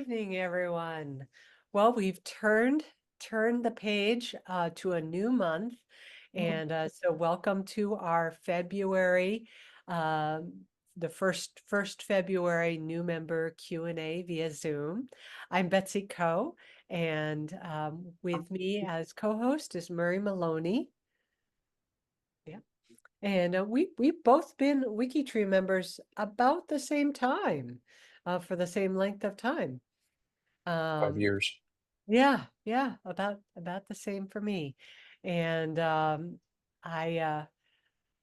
evening, everyone. Well, we've turned the page to a new month, and so welcome to our February, um, the first February new member Q&A via Zoom. I'm Betsy Ko, and with me as co-host is Murray Maloney. Yeah, and we've both been WikiTree members about the same time, for the same length of time. 5 years. Yeah, about the same for me. And I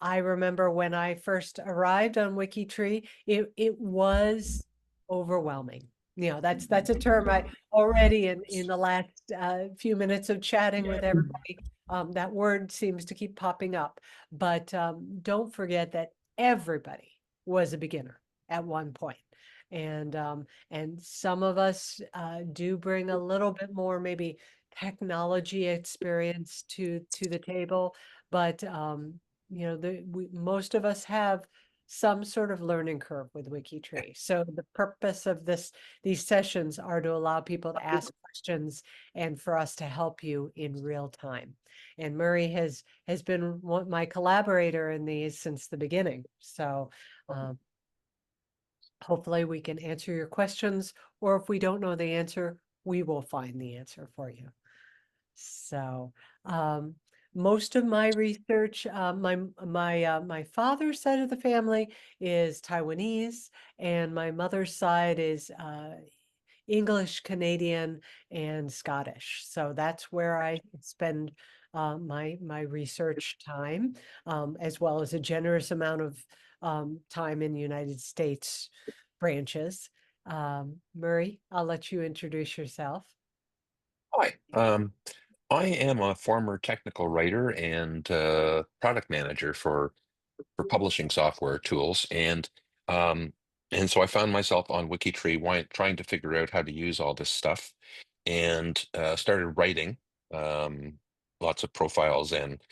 I remember when I first arrived on WikiTree, it was overwhelming. That's a term I already in the last few minutes of chatting with everybody, that word seems to keep popping up. But don't forget that everybody was a beginner at one point. And some of us do bring a little bit more maybe technology experience to the table, but most of us have some sort of learning curve with WikiTree. So the purpose of these sessions are to allow people to ask questions and for us to help you in real time. And Murray has been my collaborator in these since the beginning. So hopefully we can answer your questions, or if we don't know the answer, we will find the answer for you. So, most of my research, my father's side of the family is Taiwanese, and my mother's side is English, Canadian, and Scottish. So that's where I spend my research time, as well as a generous amount of time in the United States branches. Murray, I'll let you introduce yourself. Hi. I am a former technical writer and product manager for publishing software tools, and so I found myself on WikiTree trying to figure out how to use all this stuff, and started writing um, lots of profiles and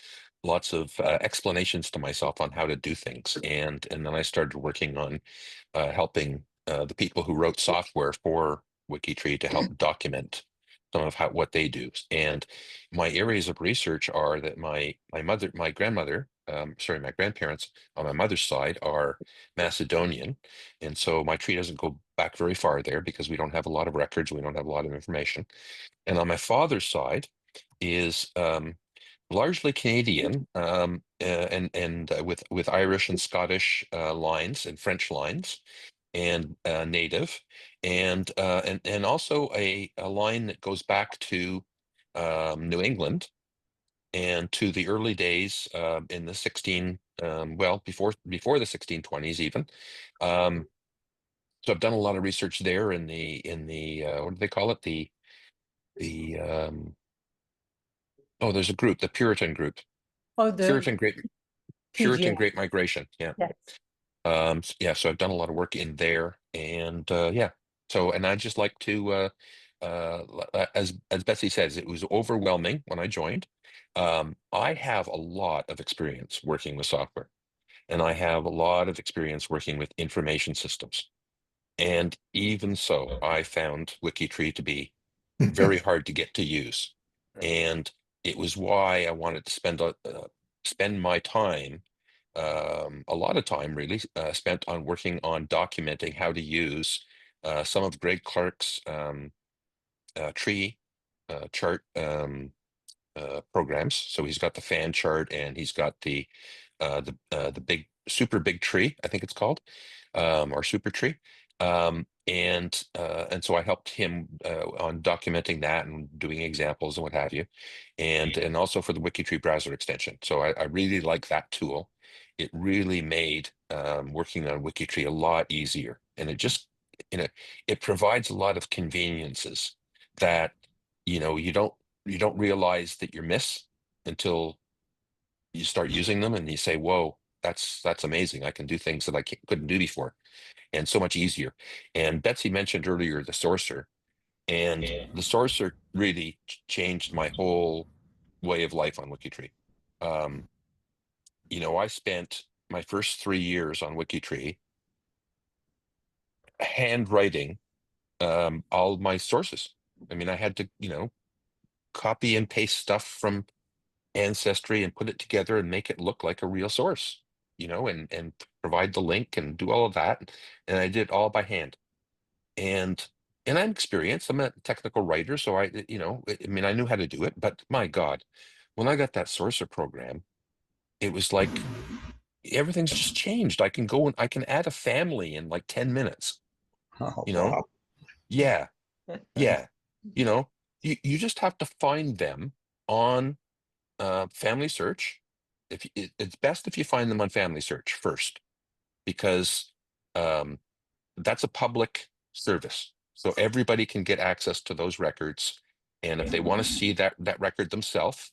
lots of explanations to myself on how to do things, and then I started working on helping the people who wrote software for WikiTree to help document some of what they do. And my areas of research are that my grandmother, my grandparents on my mother's side are Macedonian, and so my tree doesn't go back very far there because we don't have a lot of records, we don't have a lot of information. And on my father's side is largely Canadian, and with Irish and Scottish lines and French lines, and native, and also a line that goes back to New England and to the early days in the 16 well before the 1620s even. Um, so I've done a lot of research there in the what do they call it, the oh, there's a group, the Puritan group, Oh, the Puritan Great PGA. Puritan Great Migration. Yeah. Yes. Yeah, so I've done a lot of work in there, and yeah. So, and I just like to, as Betsy says, it was overwhelming when I joined. I have a lot of experience working with software, and I have a lot of experience working with information systems. And even so, I found WikiTree to be very hard to get to use, and it was why I wanted to spend my time, a lot of time really, spent on working on documenting how to use some of Greg Clark's tree chart programs. So he's got the fan chart, and he's got the big super big tree, I think it's called, or super tree. And so I helped him on documenting that and doing examples and what have you, and also for the WikiTree browser extension. So I really like that tool. It really made working on WikiTree a lot easier, and you know it provides a lot of conveniences that you don't realize that you miss until you start using them, and you say, "Whoa, that's amazing! I can do things that I couldn't do before, and so much easier." And Betsy mentioned earlier the sorcerer, and the sorcerer really changed my whole way of life on WikiTree. Um, I spent my first 3 years on WikiTree handwriting all my sources. I mean, I had to, copy and paste stuff from Ancestry and put it together and make it look like a real source, and provide the link and do all of that. And I did it all by hand. And I'm experienced. I'm a technical writer, so I mean, I knew how to do it. But my God, when I got that Sourcer program, it was like everything's just changed. I can go and I can add a family in like 10 minutes. Oh, You know, wow. yeah, yeah. You know, you just have to find them on Family Search. It's best if you find them on Family Search first, because um, that's a public service, so everybody can get access to those records. And if they want to see that record themselves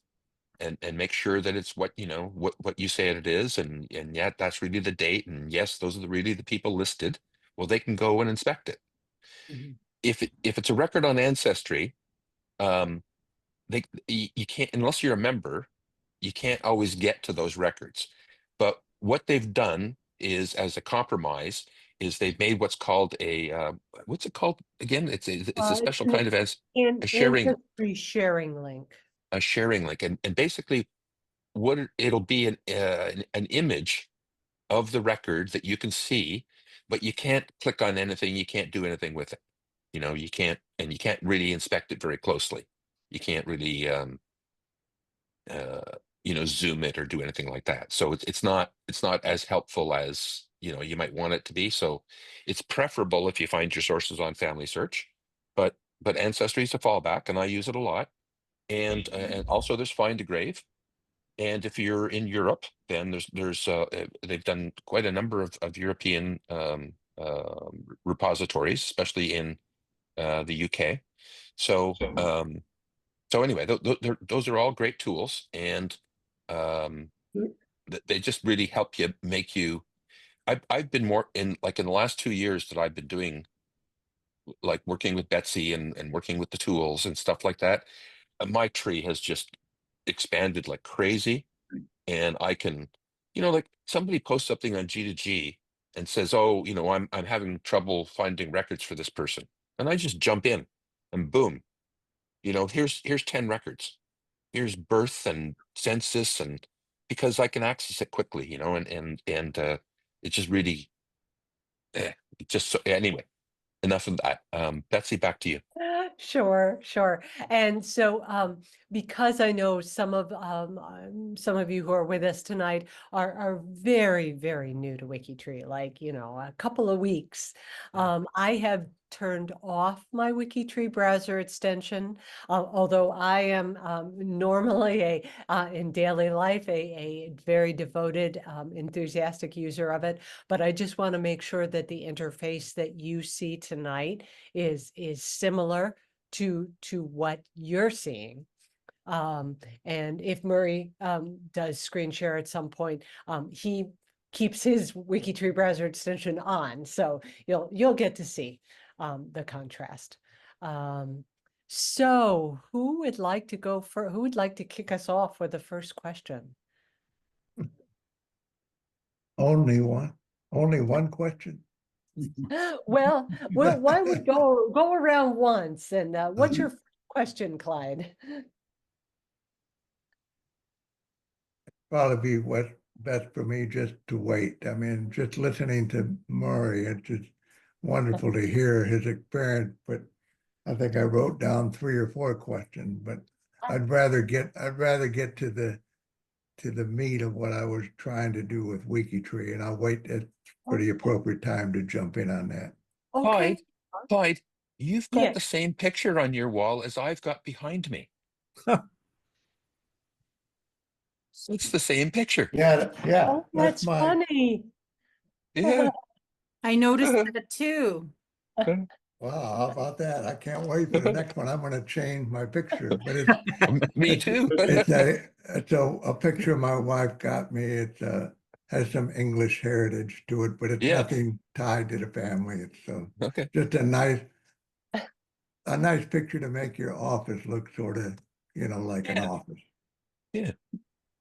and make sure that it's what you say it is, and yet that's really the date, and yes, those are really the people listed, well, they can go and inspect it. Mhm. If it's a record on Ancestry, um, you can't, unless you're a member, you can't always get to those records. But what they've done is, as a compromise, is they've made what's called what's it called again? It's a It's special kind an of as a sharing ancestry sharing link. link, and basically it'll be an image of the record that you can see, but you can't click on anything, you can't do anything with it. You can't really inspect it very closely. You can't really uh, zoom it or do anything like that. So it's not as helpful as you might want it to be. So it's preferable if you find your sources on Family Search, but Ancestry is a fallback, and I use it a lot. And also there's Find a Grave. And if you're in Europe, then there's they've done quite a number of European repositories, especially in the UK. So anyway, those are all great tools, and um, they just really help you make you. I've been more in the last 2 years that I've been doing, like, working with Betsy and working with the tools and stuff like that. My tree has just expanded like crazy, and I can, like, somebody posts something on G2G and says, "Oh, I'm having trouble finding records for this person," and I just jump in, and boom, here's 10 records. Here's birth and census, and because I can access it quickly, and it just really, just so, anyway, enough of that. Betsy, back to you. Sure, sure. And so, because I know some of you who are with us tonight are very, very new to WikiTree, like, a couple of weeks. I have turned off my WikiTree browser extension, although I am normally in daily life a very devoted, enthusiastic user of it. But I just want to make sure that the interface that you see tonight is similar to what you're seeing. And if Murray does screen share at some point, he keeps his WikiTree browser extension on, so you'll get to see the contrast. So who would like to go for? Who would like to kick us off with the first question? Only one question. Well, why would go around once? And what's your first question, Clyde? Probably be what's best for me just to wait. I mean, just listening to Murray, it's just wonderful to hear his experience, but I think I wrote down 3 or 4 questions, but I'd rather get to the meat of what I was trying to do with WikiTree, and I'll wait for the appropriate time to jump in on that. Okay. Clyde, Clyde, you've got Yeah. the same picture on your wall as I've got behind me. It's the same picture. Yeah, Oh, that's that's funny. Yeah. I noticed that too. wow, how about that? I can't wait for the next one. I'm gonna change my picture, but it's Me it's too. it's a picture my wife got me. It has some English heritage to it, but it's Yeah. nothing tied to the family. It's Okay. just a nice picture to make your office look sort of, like an Yeah. office. Yeah.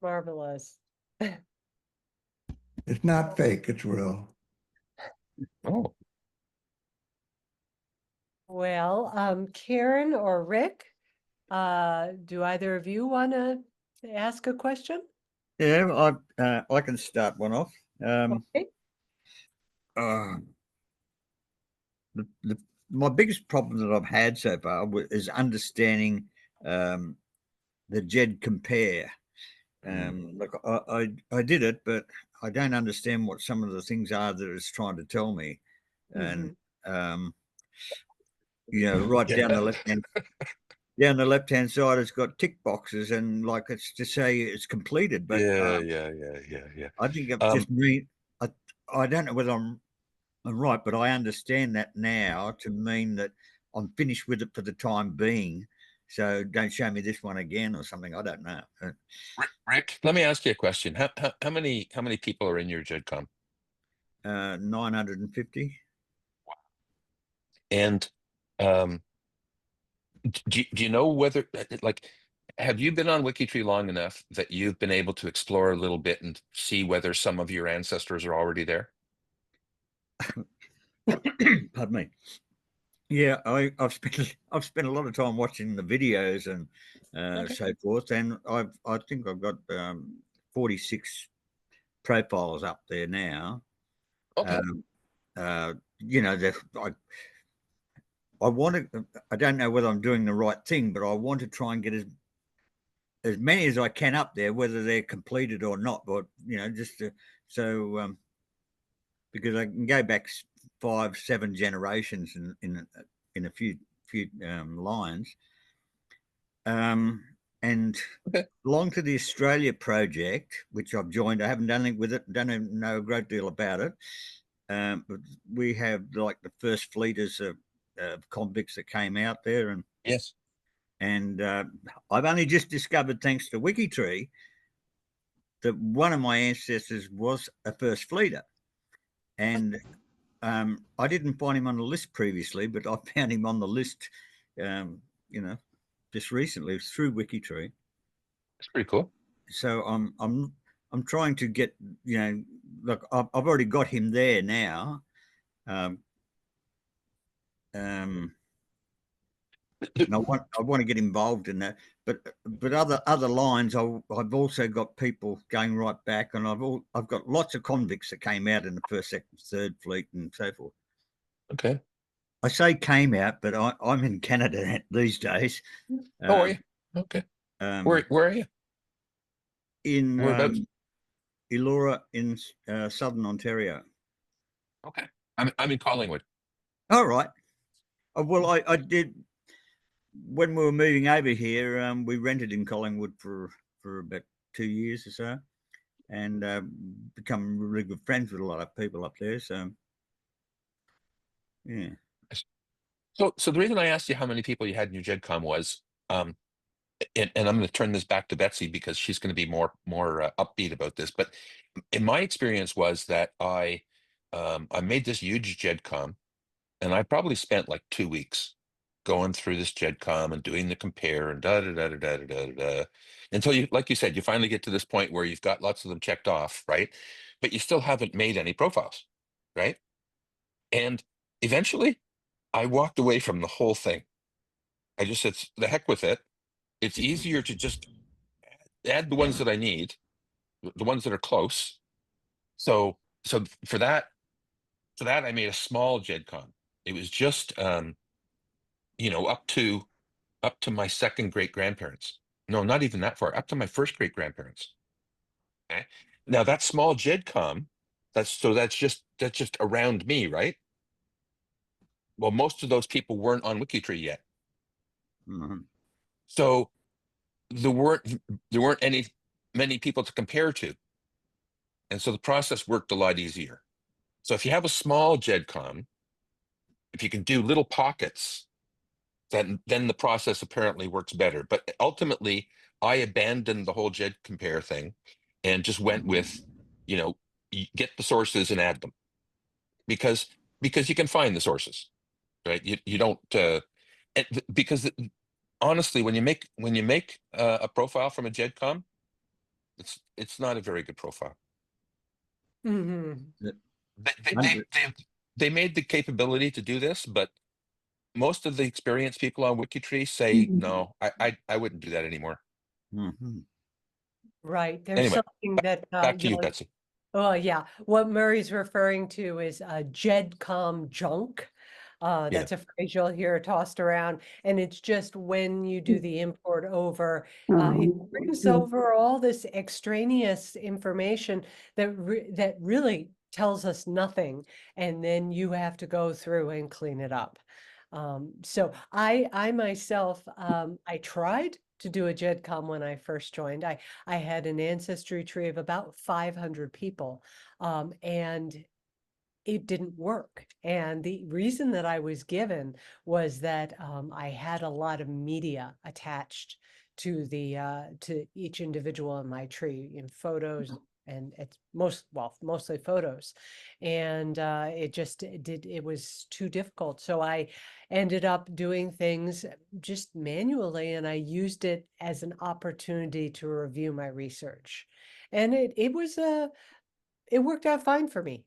Marvelous. It's not fake, it's real. Oh. Well, Karen or Rick, do either of you want to ask a question? Yeah, I can start one off. Okay. Uh, my biggest problem that I've had so far is understanding the GED compare. Like I did it, but I don't understand what some of the things are that it's trying to tell me, and right Yeah. down the left hand side, it's got tick boxes, and like it's to say it's completed, but Yeah. I think it Um, just mean I don't know whether I'm right, but I understand that now to mean that I'm finished with it for the time being. So don't show me this one again or something. I don't know. Rick, let me ask you a question. How many people are in your JedCom? 950. And do you know whether like have you been on WikiTree long enough that you've been able to explore a little bit and see whether some of your ancestors are already there? Pardon me. Yeah, I've spent a lot of time watching the videos and Okay. so forth, and I think I've got 46 profiles up there now. Okay. I want to. I don't know whether I'm doing the right thing, but I want to try and get as many as I can up there, whether they're completed or not. But just because I can go back 5-7 generations in a few lines, and Okay. belong to the Australia project, which I've joined. I haven't done anything with it. Don't even know a great deal about it. But we have like the first fleeters of convicts that came out there, Yes. and I've only just discovered, thanks to WikiTree, that one of my ancestors was a first fleeter, and I didn't find him on the list previously, but I found him on the list, just recently through WikiTree. That's pretty cool. So I'm trying to get, look, I've already got him there now. And I want to get involved in that, but other lines, I've also got people going right back, and I've got lots of convicts that came out in the first, second, third fleet, and so forth. Okay. I say came out, but I'm in Canada these days. How are you? Okay. Where are you? In Whereabouts? Elora in southern Ontario. Okay. I'm in Collingwood. All right. Well, I did when we were moving over here. We rented in Collingwood for about 2 years or so, and become really good friends with a lot of people up there. So, yeah. So the reason I asked you how many people you had in your JedCom was, and I'm going to turn this back to Betsy because she's going to be more upbeat about this. But in my experience was that I made this huge JedCom, and I probably spent like 2 weeks going through this JedCom and doing the compare and da da da da da da da da until you, like you said, you finally get to this point where you've got lots of them checked off, right? But you still haven't made any profiles, right? And eventually, I walked away from the whole thing. I just said, the heck with it. It's easier to just add the ones that I need, the ones that are close. So for that, I made a small JedCon. It was just up to my second great grandparents. No, not even that far, up to my first great grandparents. Okay. Now that small JedCom, that's just around me, right? Well, most of those people weren't on WikiTree yet. Mm-hmm. So there weren't many people to compare to. And so the process worked a lot easier. So if you have a small JedCom, if you can do little pockets, then the process apparently works better. But ultimately, I abandoned the whole Jed compare thing and just went with, get the sources and add them because you can find the sources, right? You don't because honestly, when you make a profile from a JedCom, it's not a very good profile. Mm-hmm. They made the capability to do this, but most of the experienced people on WikiTree say, no, I wouldn't do that anymore. Mhm. Right. There's Anyway, something that, Back to you, you'll Betsy. oh, yeah. What Murray's referring to is GEDCOM junk. Yeah. That's a phrase you'll hear tossed around, and it's just when you do the import over, it brings over all this extraneous information that really tells us nothing, and then you have to go through and clean it up. So I myself, I tried to do a GEDCOM when I first joined. I had an ancestry tree of about 500 people, and it didn't work. And the reason that I was given was that I had a lot of media attached to to each individual in my tree, in photos, and it's mostly photos. And it was too difficult. So I ended up doing things just manually, and I used it as an opportunity to review my research. And it worked out fine for me.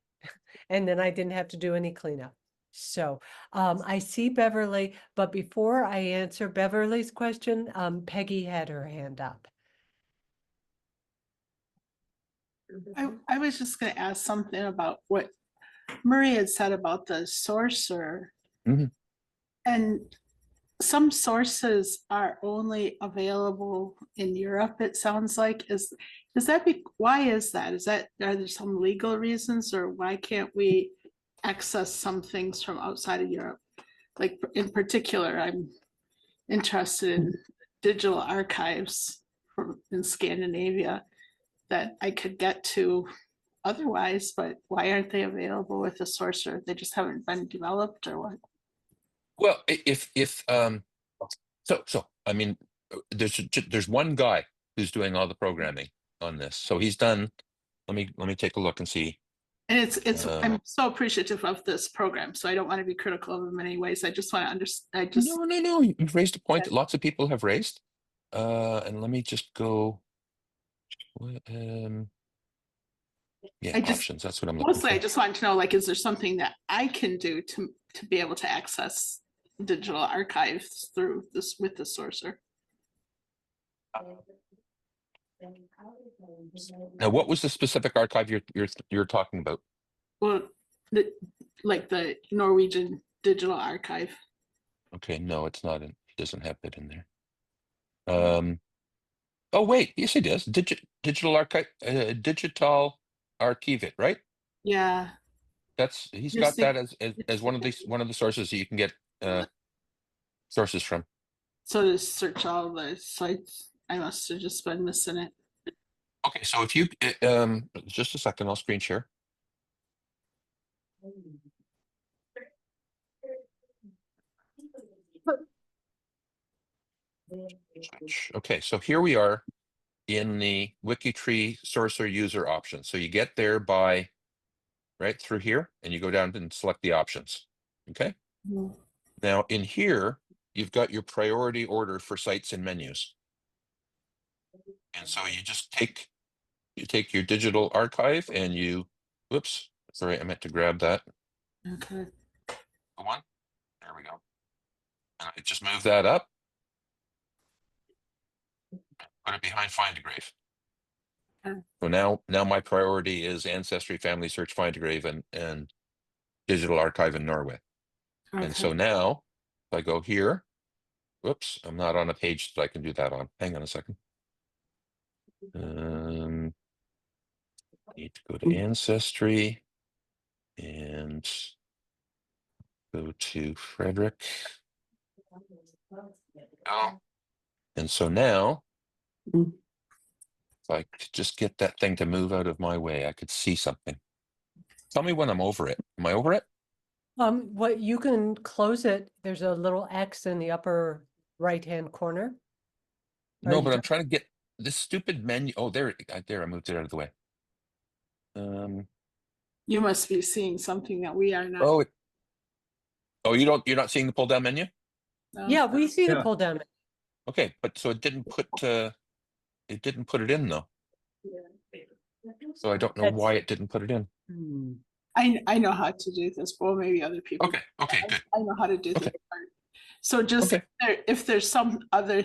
And then I didn't have to do any cleanup. So I see Beverly, but before I answer Beverly's question, Peggy had her hand up. I was just going to ask something about what Murray had said about the sorcerer. Mhm. And some sources are only available in Europe, it sounds like. Why is that? Are there some legal reasons, or why can't we access some things from outside of Europe? Like in particular, I'm interested in digital archives in Scandinavia that I could get to otherwise, but why aren't they available with the sorcerer? They just haven't been developed, or what? Well, so I mean, there's one guy who's doing all the programming on this. So he's done. Let me take a look and see. And I'm so appreciative of this program, so I don't want to be critical of them in any ways. I just want to understand. No. You've raised a point that lots of people have raised. And let me just go. Options. That's what I'm looking Mostly, for. I just want to know, like, is there something that I can do to be able to access digital archives through this with the sorcerer? Now, what was the specific archive you're talking about? Well, like the Norwegian Digital Archive. Okay, no, it's not in. It doesn't have it in there. Oh wait, yes, it does. Digital archive, digital archive it, right? Yeah. He's Yes, got that as one of the sources that you can get sources from. So to search all the sites, I must have just been missing it. Okay, so if you just a second, I'll screen share. Okay, so here we are in the WikiTree sorcerer user option. So you get there by right through here, and you go down and select the options. Okay. Mhm. Now in here, you've got your priority order for sites and menus. And so you just take your digital archive and whoops, sorry, I meant to grab that. Okay. The one, there we go. And I just move that up. Put it behind Find a Grave. Okay. So now my priority is Ancestry, Family Search, Find a Grave, and Digital Archive in Norway. Okay. And so now, if I go here, whoops, I'm not on a page that I can do that on. Hang on a second. Need to go to Ancestry and go to Frederick. Oh. And so now, if I could just get that thing to move out of my way, I could see something. Tell me when I'm over it. Am I over it? What you can close it. There's a little X in the upper right-hand corner. No, but I'm trying to get this stupid menu. Oh, there, I moved it out of the way. You must be seeing something that we are not. Oh, you're not seeing the pull down menu? No? Yeah, we see the Yeah. pull down. Okay, but so it didn't put it in though. So I don't know why it didn't put it in. Hmm. I know how to do this, but maybe other people. Okay, good. I know how to do Okay. this part. So just Okay. if there's some other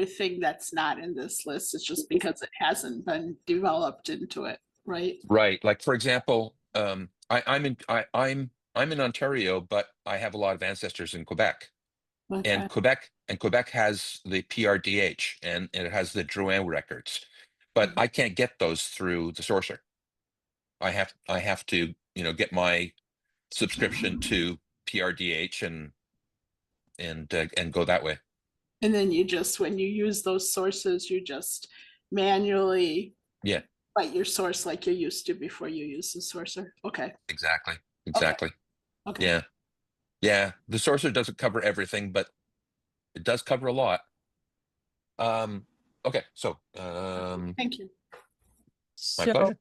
thing that's not in this list, it's just because it hasn't been developed into it, right? Right. Like for example, I'm in Ontario, but I have a lot of ancestors in Quebec. Okay. And Quebec has the PRDH and it has the Drouin records, but I can't get those through the sourcer. I have to, get my subscription to PRDH and go that way. And then you just, when you use those sources, you just manually Yeah, write your source like you used to before you use the sourcer. Okay. exactly. Okay. Yeah. Yeah. The sourcer doesn't cover everything, but it does cover a lot. Okay, so Thank you. my So, pleasure.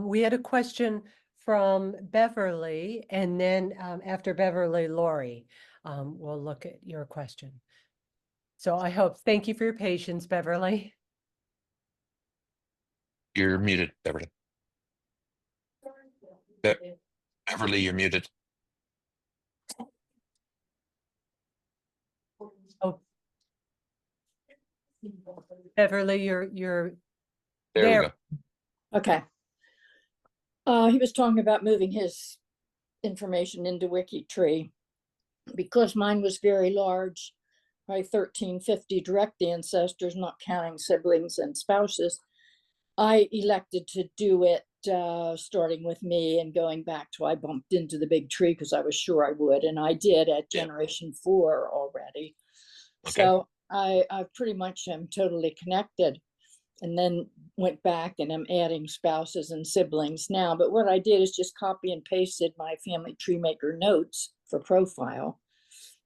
we had a question from Beverly, and then after Beverly, Lori. We'll look at your question. So thank you for your patience, Beverly. You're muted, Beverly. Beverly, you're muted. Oh. Beverly, you're There we there. go. Okay. He was talking about moving his information into WikiTree. Because mine was very large, by 1350 direct ancestors, not counting siblings and spouses, I elected to do it starting with me and going back to, I bumped into the big tree because I was sure I would, and I did at generation 4 already. Okay. So I pretty much am totally connected, and then went back and I'm adding spouses and siblings now. But what I did is just copy and pasted my family tree maker notes for profile.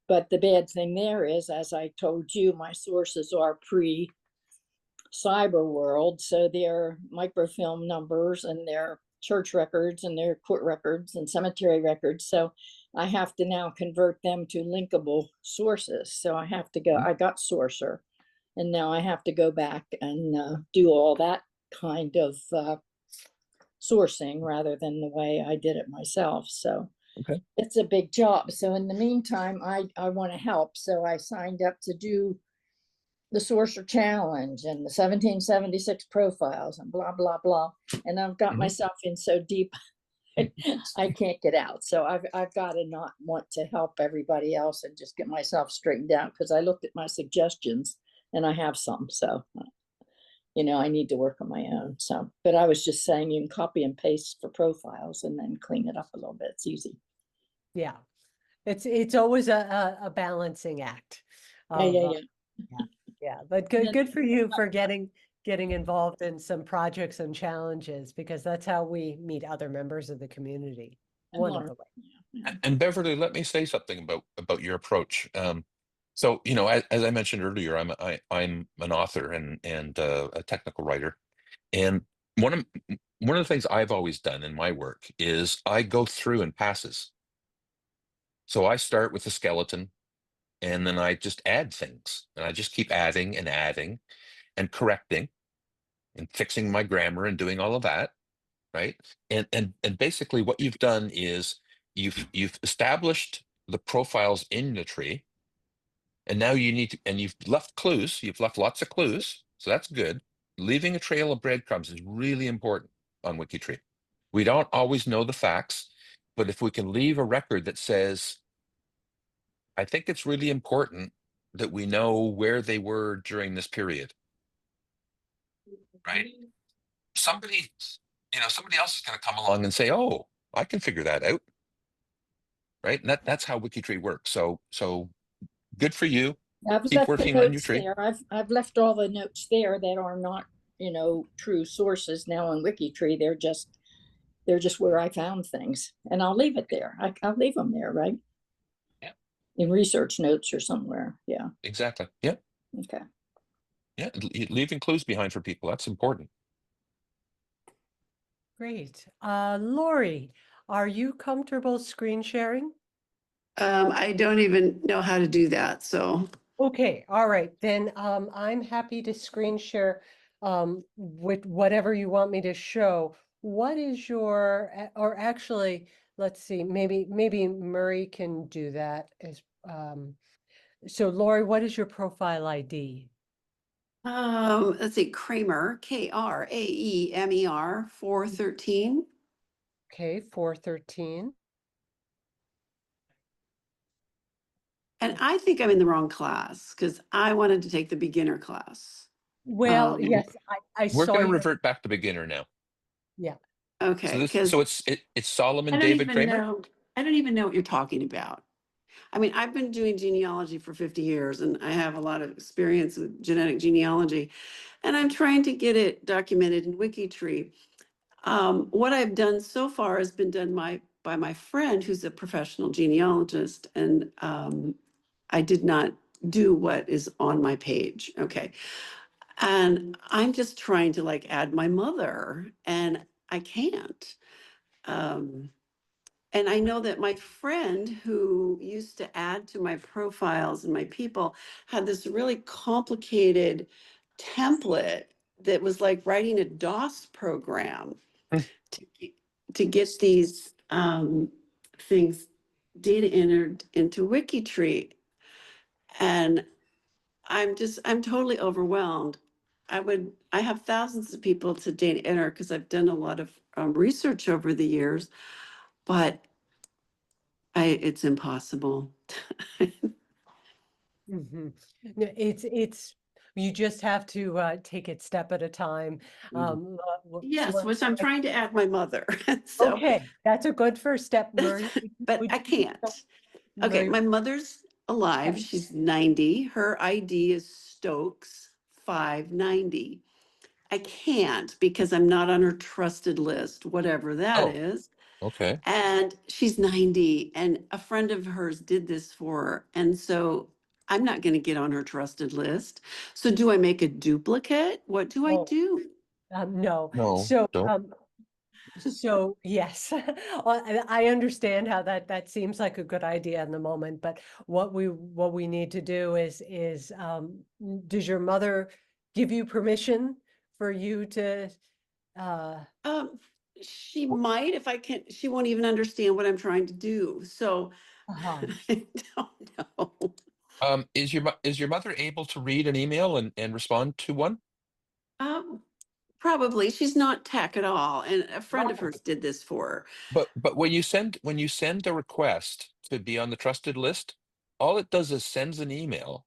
But the bad thing there is, as I told you, my sources are pre-cyber world. So they're microfilm numbers and their church records and their court records and cemetery records. So I have to now convert them to linkable sources. So I have to go, I got Sourcer, and now I have to go back and do all that kind of sourcing rather than the way I did it myself. So Okay. it's a big job. So in the meantime, I want to help. So I signed up to do the Sourcer Challenge and the 1776 profiles and blah, blah, blah. And I've got myself in so deep, I can't get out. So I've got to not want to help everybody else and just get myself straightened out, because I looked at my suggestions and I have some. So, I need to work on my own. So, but I was just saying you can copy and paste for profiles and then clean it up a little bit. It's easy. Yeah, it's always a balancing act. Yeah. Yeah, but good for you for getting involved in some projects and challenges, because that's how we meet other members of the community. And One of learn. the ways. And Beverly, let me say something about your approach. So as I mentioned earlier, I'm an author and a technical writer, and one of the things I've always done in my work is I go through in passes. So I start with the skeleton, and then I just add things, and I just keep adding and adding and correcting and fixing my grammar and doing all of that, right? And basically what you've done is you've established the profiles in the tree, and now you've left clues. You've left lots of clues, so that's good. Leaving a trail of breadcrumbs is really important on WikiTree. We don't always know the facts, but if we can leave a record that says, I think it's really important that we know where they were during this period, right? Somebody else is going to come along and say, oh, I can figure that out, right? And that's how WikiTree works. So good for you. I've Keep left the working on your notes tree. there. I've left all the notes there that are not, true sources now on WikiTree. They're just where I found things, and I'll leave it there. I'll leave them there, right? Yeah. In research notes or somewhere. Yeah. Exactly. Yeah. Okay. Yeah. Leaving clues behind for people. That's important. Great. Lori, are you comfortable screen sharing? I don't even know how to do that, so. Okay, all right, then I'm happy to screen share with whatever you want me to show. What is your, or actually, let's see, maybe Murray can do that as So Lori, what is your profile ID? Let's see, Kramer, Kraemer, 413. Okay, 413. And I think I'm in the wrong class because I wanted to take the beginner class. Well, Um, yes, I We're saw going to you. revert back to beginner now. Yeah. So Okay, this, because so it's Solomon I don't David even Kramer. know. I don't even know what you're talking about. I mean, I've been doing genealogy for 50 years and I have a lot of experience with genetic genealogy, and I'm trying to get it documented in WikiTree. What I've done so far has been done by my friend who's a professional genealogist, and I did not do what is on my page. Okay. And I'm just trying to like add my mother, and I can't. Um, and I know that my friend who used to add to my profiles and my people had this really complicated template that was like writing a DOS program Hmm. to get these things data entered into WikiTree. And I'm totally overwhelmed. I have thousands of people to data enter because I've done a lot of research over the years, but it's impossible. Mhm. No, it's you just have to take it step at a time. Yes, which I'm trying to add my mother. So, Okay, that's a good first step, Murray. but Would I can't. Okay, Murray, my mother's alive. yeah. She's 90. Her ID is Stokes 590. I can't because I'm not on her trusted list, whatever that Oh, is. okay. And she's 90, and a friend of hers did this for her. And so I'm not going to get on her trusted list. So do I make a duplicate? What do I Oh, do? no. No, So don't. so yes, I understand how that seems like a good idea in the moment, but what we need to do is does your mother give you permission for you to Um, she might if I can. She won't even understand what I'm trying to do. So uh-huh. I don't know. Is your mother able to read an email and respond to one? Um, Probably she's not tech at all, and a friend of Oh, hers did this for her. But when you send a request to be on the trusted list, all it does is sends an email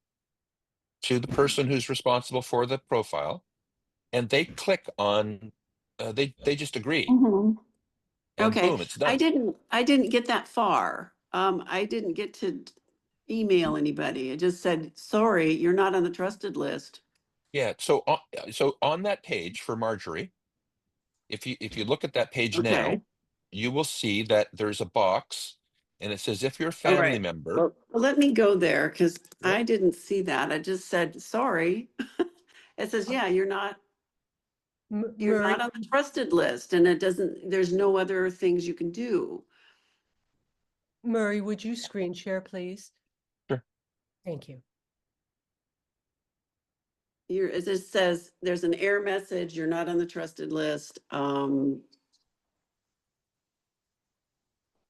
to the person who's responsible for the profile, and they click on they just agree, Mhm. and Okay, boom, it's done. I didn't get that far. I didn't get to email anybody. It just said, sorry, you're not on the trusted list. Yeah. So on that page for Marjorie, if you look at that page Okay. now, you will see that there's a box, and it says if you're a All family right. member. Well, let me go there because Yep. I didn't see that. I just said, sorry. It says, yeah, you're not Murray, on the trusted list, and it doesn't, there's no other things you can do. Murray, would you screen share, please? Sure. Thank you. It just says there's an error message, you're not on the trusted list.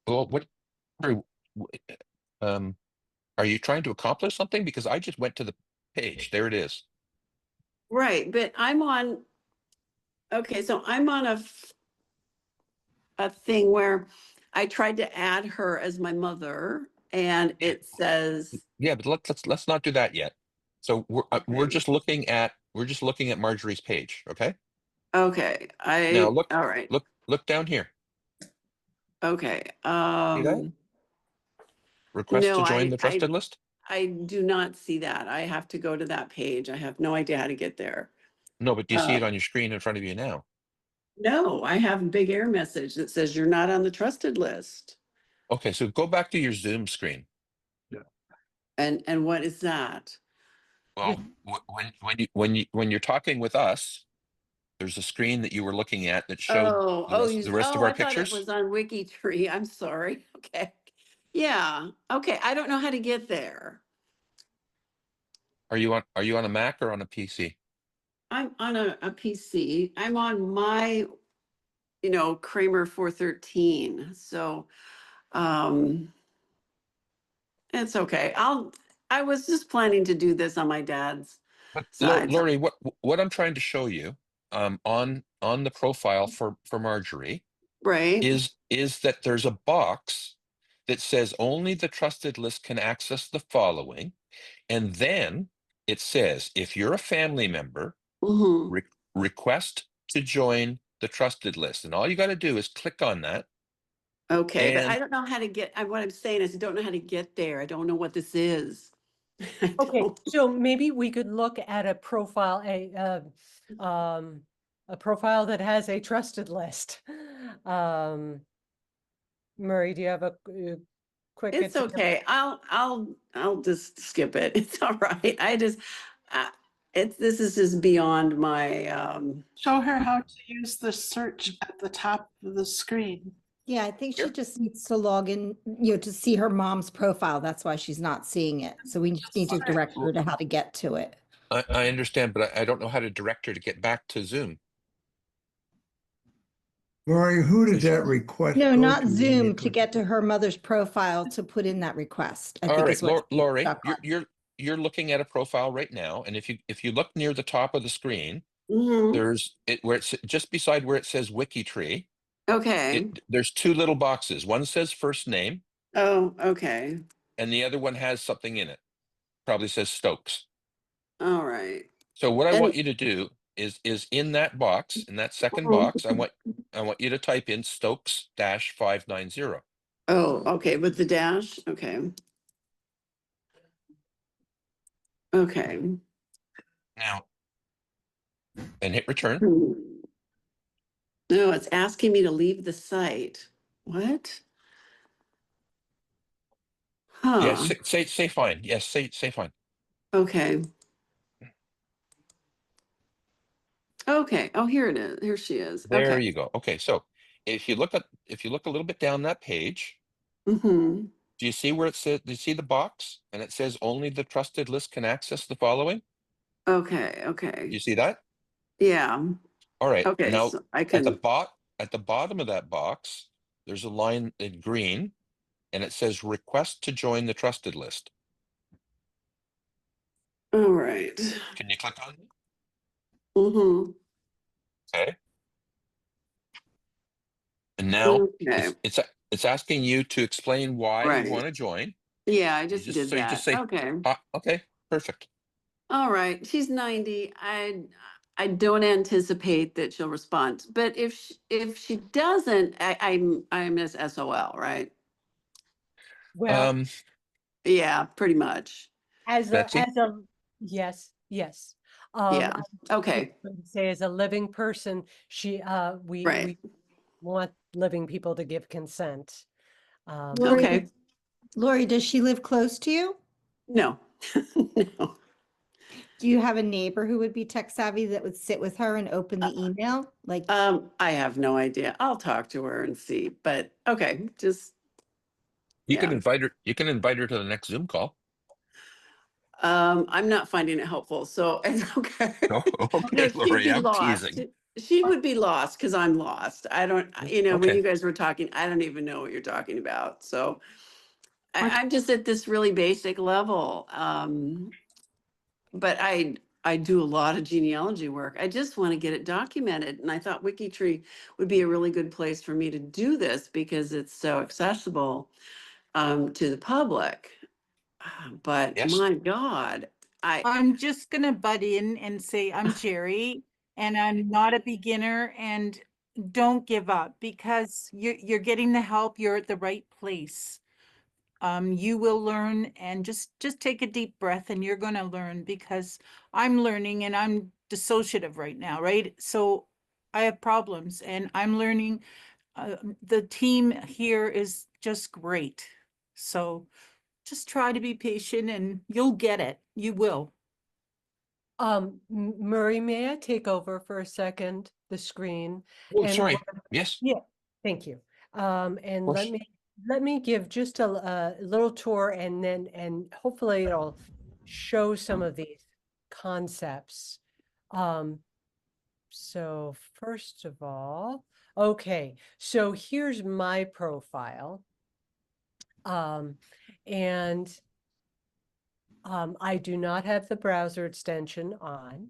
Well, are um, are you trying to accomplish something? Because I just went to the page. There it is. Right, but I'm on, okay, so I'm on a thing where I tried to add her as my mother, and it says, Yeah, but let's not do that yet. So we're okay, just looking at Marjorie's page. Okay. okay, Now all right, look down here. okay. See that? Request to No, join the trusted list. I do not see that. I have to go to that page. I have no idea how to get there. No, but do you see Uh, it on your screen in front of you now? no, I have a big error message that says you're not on the trusted list. Okay, so go back to your Zoom screen. And what is that? Well, when you're talking with us, there's a screen that you were looking at that showed the rest of our I thought it pictures. was on WikiTree. I'm sorry. Okay. Yeah. Okay. I don't know how to get there. Are you on a Mac or on a PC? I'm on a PC. I'm on my, Kramer 413. So it's okay. I was just planning to do this on my dad's But side. Lori, what I'm trying to show you on the profile for Marjorie Right? is that there's a box that says only the trusted list can access the following, and then it says if you're a family member, Hmm. request to join the trusted list, and all you got to do is click on that. Okay, but I And don't know how to get, what I'm saying is I don't know how to get there. I don't know what this is. I Okay, don't- so maybe we could look at a profile, a profile that has a trusted list. Murray, do you have a quick? It's okay. I'll just skip it. It's all right. This is just beyond my, Show her how to use the search at the top of the screen. Yeah, I think she Here. just needs to log in, to see her mom's profile. That's why she's not seeing it. So we just need to direct her to how to get to it. I understand, but I don't know how to direct her to get back to Zoom. Lori, who did that request No, go not to when Zoom, you to click- get to her mother's profile to put in that request. I All think right, is what she's Lori, stuck on. you're looking at a profile right now, and if you look near the top of the screen, mhm. there's where it's just beside where it says WikiTree. Okay. There's two little boxes. One says first name, Oh, okay. and the other one has something in it. Probably says Stokes. All right. So what I And want you to do is in that box, in that second Mhm. box, I want you to type in Stokes -590. Oh, okay, with the dash, okay. Okay. Now, and hit return. Hmm. No, it's asking me to leave the site. What? Yes, Huh, say fine. Yes, say fine. okay. Okay, oh, here it is. Here she is. There Okay. you go. Okay, so if you look a little bit down that page, Mm-hmm. do you see where it says? Do you see the box and it says only the trusted list can access the following? Okay, okay. You see that? Yeah, All right. okay, Now so I at the can, bottom of that box, there's a line in green, and it says request to join the trusted list. all right. Can you click on it? Mm-hmm. Okay. And now Okay, it's asking you to explain why you right. want to join. Yeah, I You just did so you just that. say, Okay. okay, perfect. All right, she's 90. I don't anticipate that she'll respond. But if she doesn't, I'm as SOL, right? Well, Yeah, pretty much. Betsy? yes, yes. Yeah. I Okay. would say as a living person, we Right. want living people to give consent. Lori, Okay. Lori, does she live close to you? No. No. Do you have a neighbor who would be tech savvy that would sit with her and open the email? Like, I have no idea. I'll talk to her and see. But okay, just You can yeah. invite her. You can invite her to the next Zoom call. I'm not finding it helpful, so it's okay. Oh, No, okay, she'd Lori, be I'm lost. teasing. She would be lost because I'm lost. I don't, when Okay. you guys were talking, I don't even know what you're talking about. So What- I'm just at this really basic level. But I do a lot of genealogy work. I just want to get it documented. And I thought WikiTree would be a really good place for me to do this because it's so accessible to the public. But Yes. my God, I'm just gonna butt in and say I'm Jerry and I'm not a beginner, and don't give up because you're getting the help. You're at the right place. You will learn, and just take a deep breath and you're gonna learn, because I'm learning and I'm dissociative right now, right? So I have problems and I'm learning. The team here is just great. So just try to be patient and you'll get it. You will. Murray, may I take over for a second, the screen? Oh, And sorry. Yes. yeah, thank you. And course. let me give just a little tour, and hopefully it'll show some of these concepts. So first of all, okay, so here's my profile. And I do not have the browser extension on.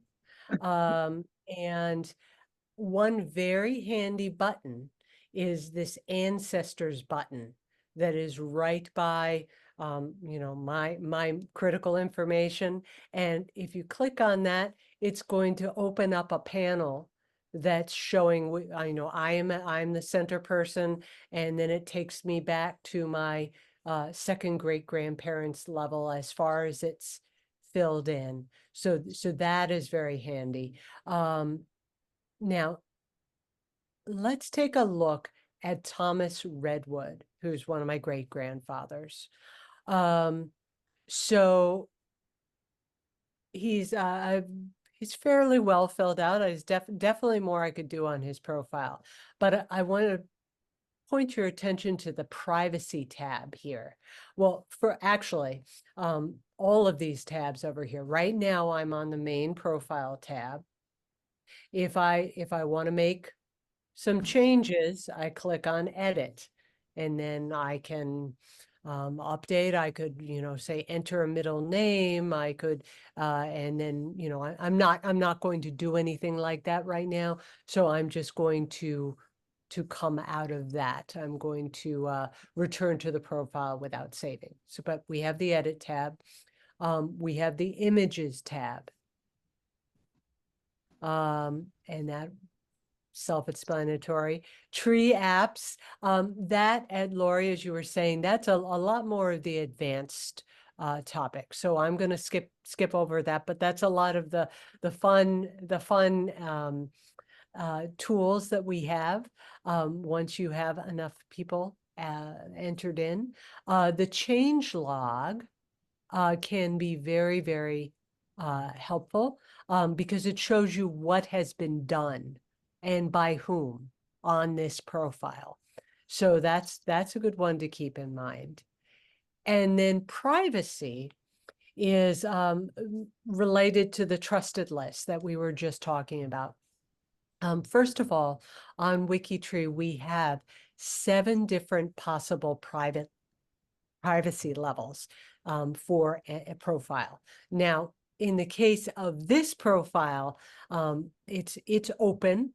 And one very handy button is this Ancestors button that is right by, my critical information. And if you click on that, it's going to open up a panel that's showing, I'm the center person, and then it takes me back to my second great grandparents level as far as it's filled in. So that is very handy. Now, let's take a look at Thomas Redwood, who's one of my great grandfathers. So he's fairly well filled out. There's definitely more I could do on his profile, but I want to point your attention to the privacy tab here. Well, all of these tabs over here. Right now, I'm on the main profile tab. If I want to make some changes, I click on edit, and then I can update. I could, say enter a middle name. I could, and then, I'm not going to do anything like that right now. So I'm just going to come out of that. I'm going to return to the profile without saving. So, but we have the edit tab. We have the images tab. And that self-explanatory. Tree apps, that, Ed, Lori, as you were saying, that's a lot more of the advanced topic. So I'm going to skip over that, but that's a lot of the fun tools that we have once you have enough people entered in. The change log can be very, very helpful because it shows you what has been done and by whom on this profile. So that's a good one to keep in mind. And then privacy is related to the trusted list that we were just talking about. First of all, on WikiTree, we have 7 different possible privacy levels for a profile. Now, in the case of this profile, it's open.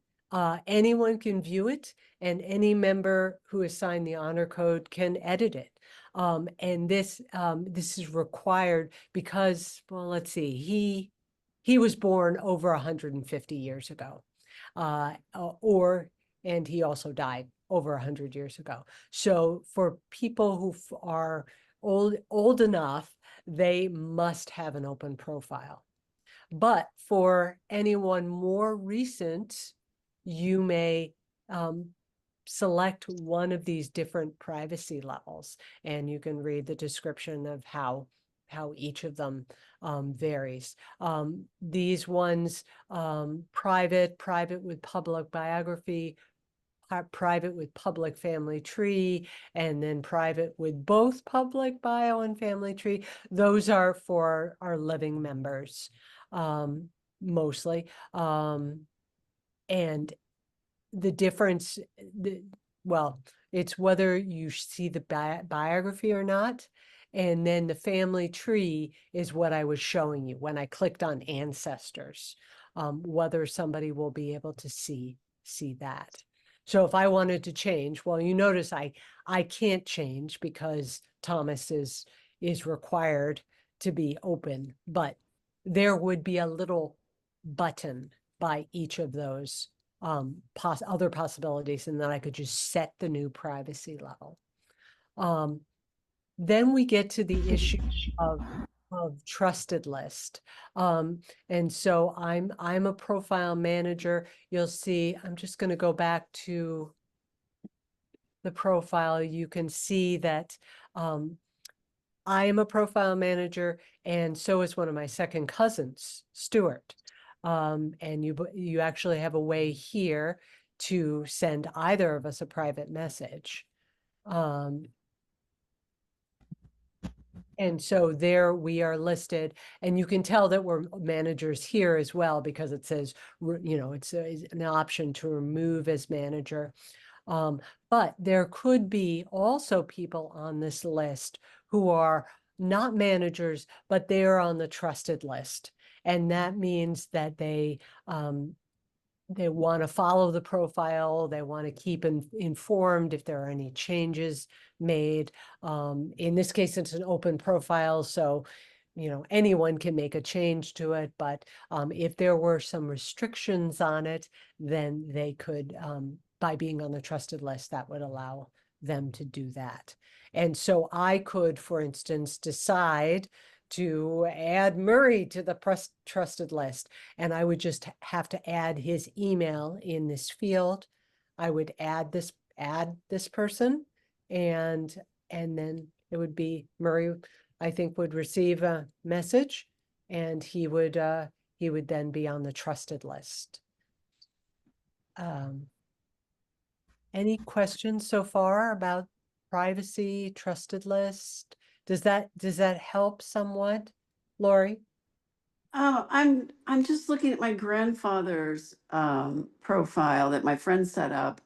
Anyone can view it, and any member who has signed the honor code can edit it. And this is required because, well, let's see, he was born over 150 years ago, and he also died over 100 years ago. So for people who are old enough, they must have an open profile. But for anyone more recent, you may select one of these different privacy levels, and you can read the description of how each of them varies. These ones, private with public biography, private with public family tree, and then private with both public bio and family tree. Those are for our living members, mostly. And the difference, well, it's whether you see the biography or not. And then the family tree is what I was showing you when I clicked on ancestors, whether somebody will be able to see that. So if I wanted to change, well, you notice I can't change because Thomas is required to be open, but there would be a little button by each of those other possibilities, and then I could just set the new privacy level. Then we get to the issue of trusted list. And so I'm a profile manager. You'll see, I'm just going to go back to the profile. You can see that I am a profile manager, and so is one of my second cousins, Stuart. And you actually have a way here to send either of us a private message. And so there we are listed, and you can tell that we're managers here as well, because it says, it's an option to remove as manager. But there could be also people on this list who are not managers, but they are on the trusted list. And that means that they want to follow the profile. They want to keep informed if there are any changes made. In this case, it's an open profile, so anyone can make a change to it. But if there were some restrictions on it, then they could, by being on the trusted list, that would allow them to do that. And so I could, for instance, decide to add Murray to the trusted list. And I would just have to add his email in this field. I would add this person, and then it would be Murray, I think, would receive a message, and he would then be on the trusted list. Any questions so far about privacy, trusted list? Does that help somewhat, Lori? Oh, I'm just looking at my grandfather's profile that my friend set up,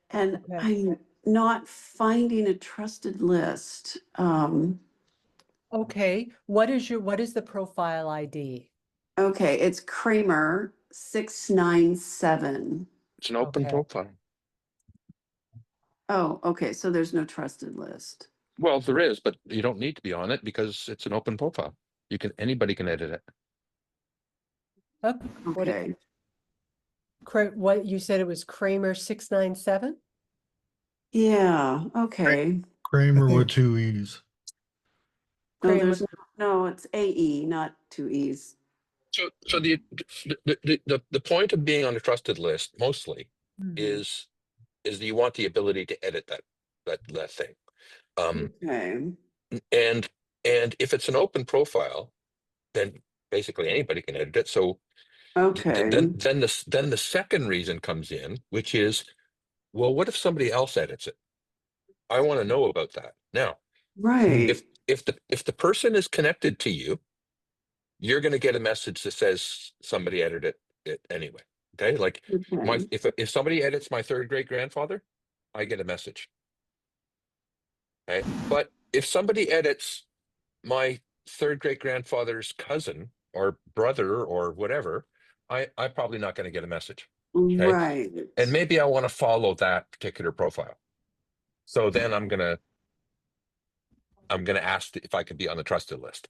and Okay. I'm not finding a trusted list. Okay, what is the profile ID? Okay, it's Kramer 697. It's an open Okay. profile. Oh, okay, so there's no trusted list. Well, there is, but you don't need to be on it because it's an open profile. Anybody can edit it. Okay. What you said, it was Kramer 697? Yeah, okay. Kramer think- with two E's. No, Kramer. there's no, it's AE, not two E's. So the point of being on a trusted list mostly Mhm. is that you want the ability to edit that thing. Okay. And if it's an open profile, then basically anybody can edit it. So Okay. then the second reason comes in, which is, well, what if somebody else edits it? I want to know about that. Now, Right. if the person is connected to you, you're going to get a message that says somebody edited it anyway. Okay, like Okay. if somebody edits my third great grandfather, I get a message. Okay, but if somebody edits my third great grandfather's cousin or brother or whatever, I'm probably not going to get a message. Okay, Right. and maybe I want to follow that particular profile. So then I'm gonna ask if I can be on the trusted list.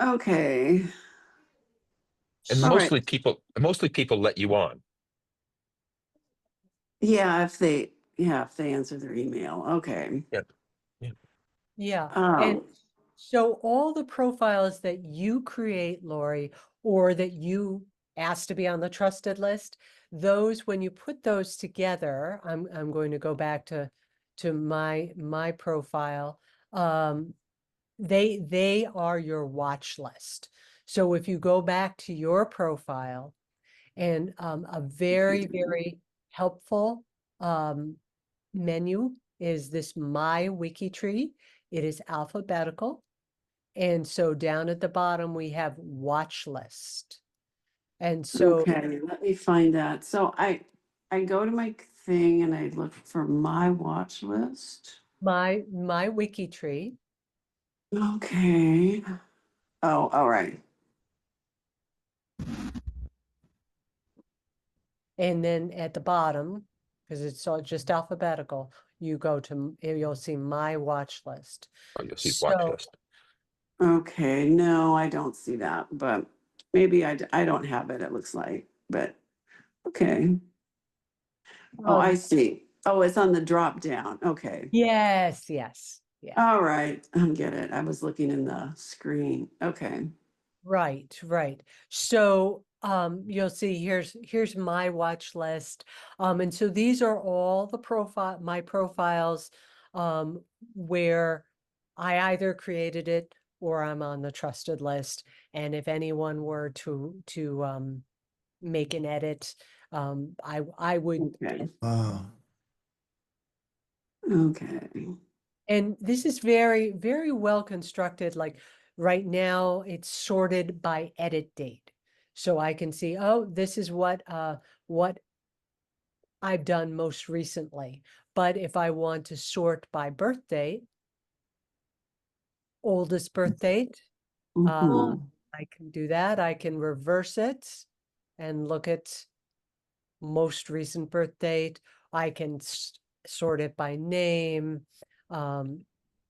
Okay. And All right. mostly people let you on. Yeah, if they answer their email. Okay. Yeah, and Oh, so all the profiles that you create, Lori, or that you ask to be on the trusted list, those, when you put those together, I'm going to go back to my profile. They are your watch list. So if you go back to your profile, and a very, very helpful menu is this My WikiTree. It is alphabetical. And so down at the bottom, we have watch list. And so okay. Let me find that. So I go to my thing and I look for my watch list. my WikiTree. Okay. Oh, all right. And then at the bottom, because it's all just alphabetical, you go to, you'll see my watch list. Oh, you'll see watch So- list. Okay. No, I don't see that, but maybe I don't have it, it looks like, but okay. Oh, I see. Oh, it's on the drop down. Okay. Yes. All right. I get it. I was looking in the screen. Okay. Right. So you'll see here's my watch list. And so these are all the my profiles where I either created it or I'm on the trusted list. And if anyone were to make an edit, I would. Okay. Wow. Okay. And this is very, very well constructed. Like right now, it's sorted by edit date. So I can see, oh, this is what I've done most recently. But if I want to sort by birth date, oldest birth date. Mhm. I can do that. I can reverse it and look at most recent birth date. I can sort it by name.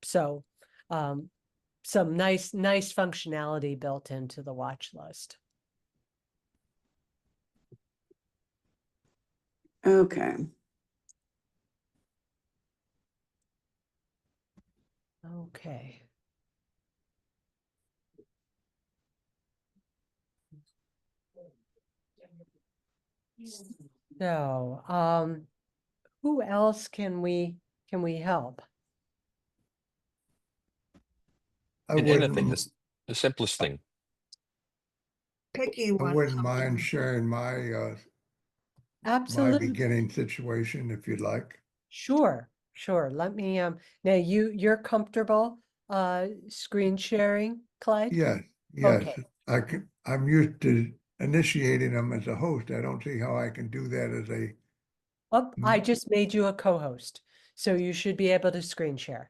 So some nice functionality built into the watch list. Okay. Okay. So, who else can we help? I And anything, wouldn't, the simplest thing. I wouldn't mind sharing my Absolutely. beginning situation if you'd like. Sure. Let me now you're comfortable screen sharing, Clyde? Yes, yes. Okay. I'm used to initiating them as a host. I don't see how I can do that as a, Oh, I just made you a co-host, so you should be able to screen share.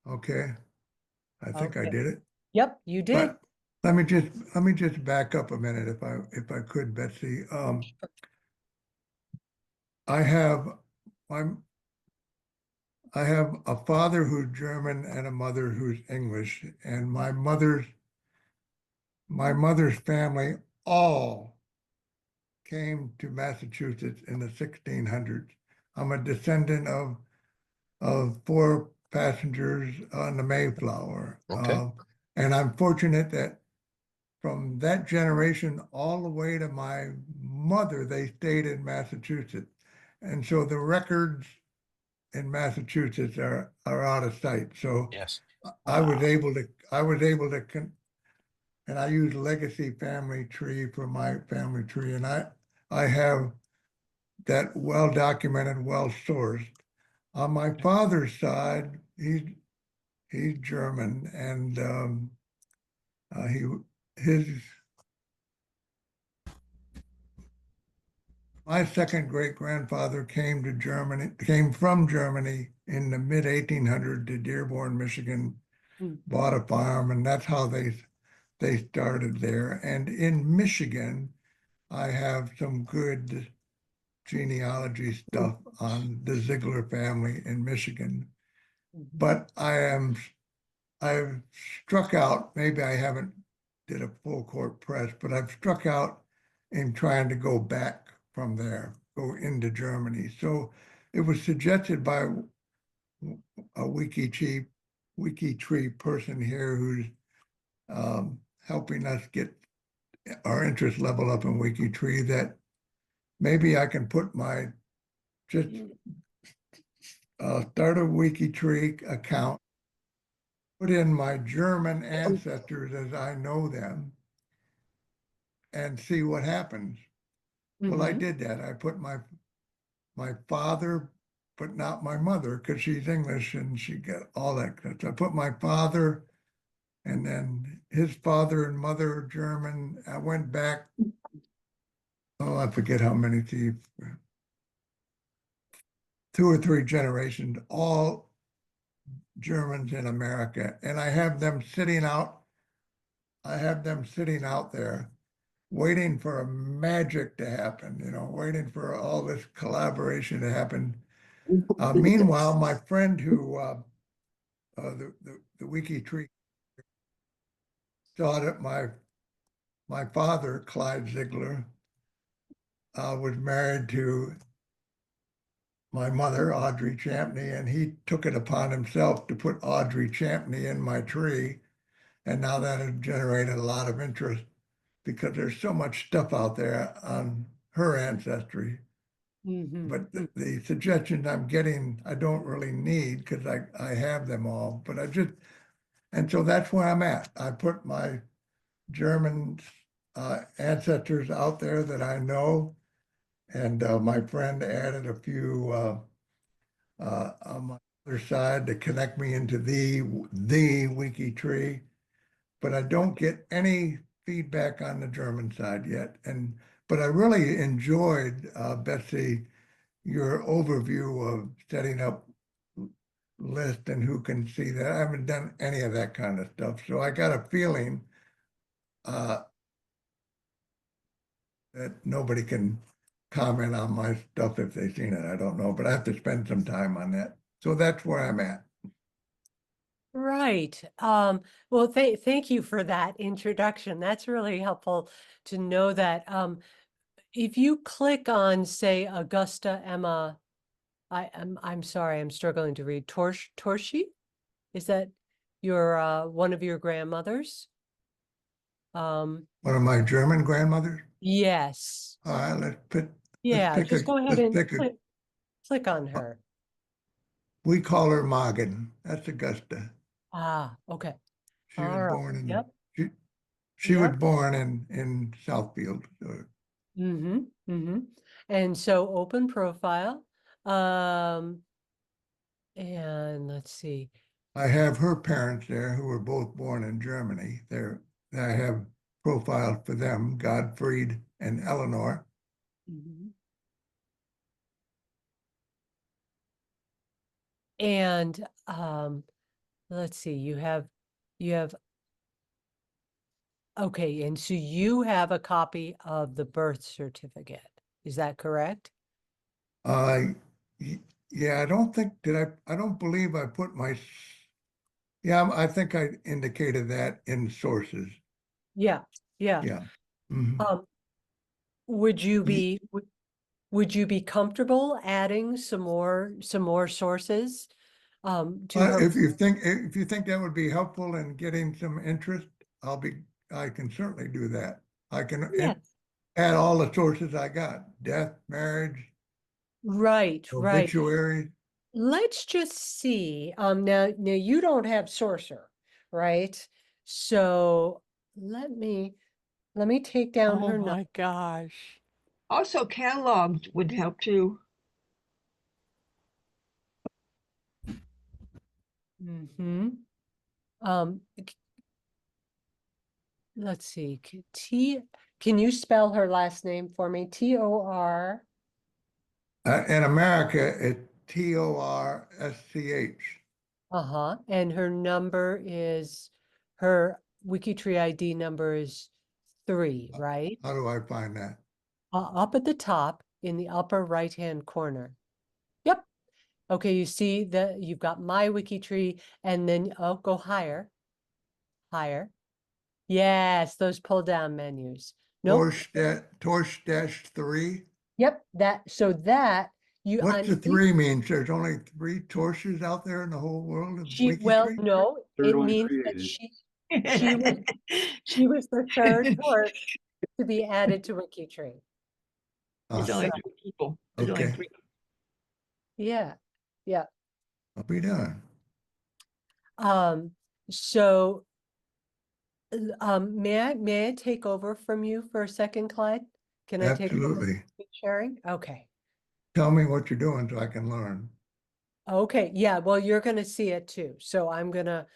okay. I think I Okay. did it. Yep, you did. But let me just back up a minute if I could, Betsy. I have I'm I have a father who's German and a mother who's English, and my mother's family all came to Massachusetts in the 1600s. I'm a descendant of four passengers on the Mayflower. Okay. And I'm fortunate that from that generation all the way to my mother, they stayed in Massachusetts. And so the records in Massachusetts are out of sight. So Yes. I was Wow. able to, and I use Legacy Family Tree for my family tree. And I have that well documented, well sourced. On my father's side, he's German, and he his my second great grandfather came from Germany in the mid 1800s to Dearborn, Michigan, Hmm. bought a farm, and that's how they started there. And in Michigan, I have some good genealogy stuff on the Ziegler family in Michigan. But I've struck out, maybe I haven't did a full court press, but I've struck out in trying to go back from there, go into Germany. So it was suggested by a WikiTree person here who's helping us get our interest level up in WikiTree that maybe I can put my just start a WikiTree account, put in my German ancestors as I know them, and see what happens. Well, I Mhm. did that. I put my father, but not my mother, because she's English and she got all that. So I put my father and then his father and mother are German. I went back, oh, I forget how many, two or three generations, all Germans in America. And I have them sitting out there waiting for a magic to happen, waiting for all this collaboration to happen. Meanwhile, my friend who, the WikiTree thought that my father, Clyde Ziegler, was married to my mother, Audrey Champney, and he took it upon himself to put Audrey Champney in my tree. And now that has generated a lot of interest because there's so much stuff out there on her ancestry. Mhm. But the suggestions I'm getting, I don't really need because I have them all. But and so that's where I'm at. I put my German ancestors out there that I know, and my friend added a few on my other side to connect me into the WikiTree. But I don't get any feedback on the German side yet. But I really enjoyed, Betsy, your overview of setting up list and who can see that. I haven't done any of that kind of stuff. So I got a feeling that nobody can comment on my stuff if they've seen it. I don't know, but I have to spend some time on that. So that's where I'm at. Right. Well, thank you for that introduction. That's really helpful to know that. If you click on, say, Augusta Emma, I'm sorry, I'm struggling to read. Torshi? Is that your one of your grandmothers? One of my German grandmothers. Yes. All right, let's Yeah, pick just go ahead let's and pick click on her. we call her Magen. That's Augusta. Ah, okay. She All was right. born in Yep. she was Yep. born in Southfield. So Mm-hmm. Mm-hmm. And so open profile. And let's see. I have her parents there who were both born in Germany. I have profiled for them, Gottfried and Eleanor. Mhm. And let's see, you have okay, and so you have a copy of the birth certificate. Is that correct? Y- yeah, I don't think I don't believe I put yeah, I think I indicated that in sources. Yeah, yeah. Yeah. Mhm. Would you Ye- be would you be comfortable adding some more sources to her? If you think that would be helpful in getting some interest, I can certainly do that. I can Yes. add all the sources I got: death, marriage, Right, right. obituary. Let's just see. Now you don't have Sorcerer, right? So let me take down her number. Gosh. Also, cataloged would help too. Mm-hmm. Um, let's see. Can you spell her last name for me? Tor. In America, it's Torsch. Uh-huh. And her number is her WikiTree ID number is 3, right? How do I find that? Up at the top in the upper right-hand corner. Yep. Okay, you see that you've got my WikiTree, and then go higher. Higher. Yes, those pull down menus. Nope. Torsch 3. Yep, so that you What's the on 3 means? There's only 3 Torsches out there in the whole world of WikiTree? no, it means that she was the third Torch to be added to WikiTree. It's Uh, only So, 3 people. There's only okay, 3. yeah, yeah. I'll be done. So may I take over from you for a second, Clyde? Can I take over Absolutely. sharing? Okay. Tell me what you're doing so I can learn. Okay, yeah, well, you're gonna see it too. So I'm gonna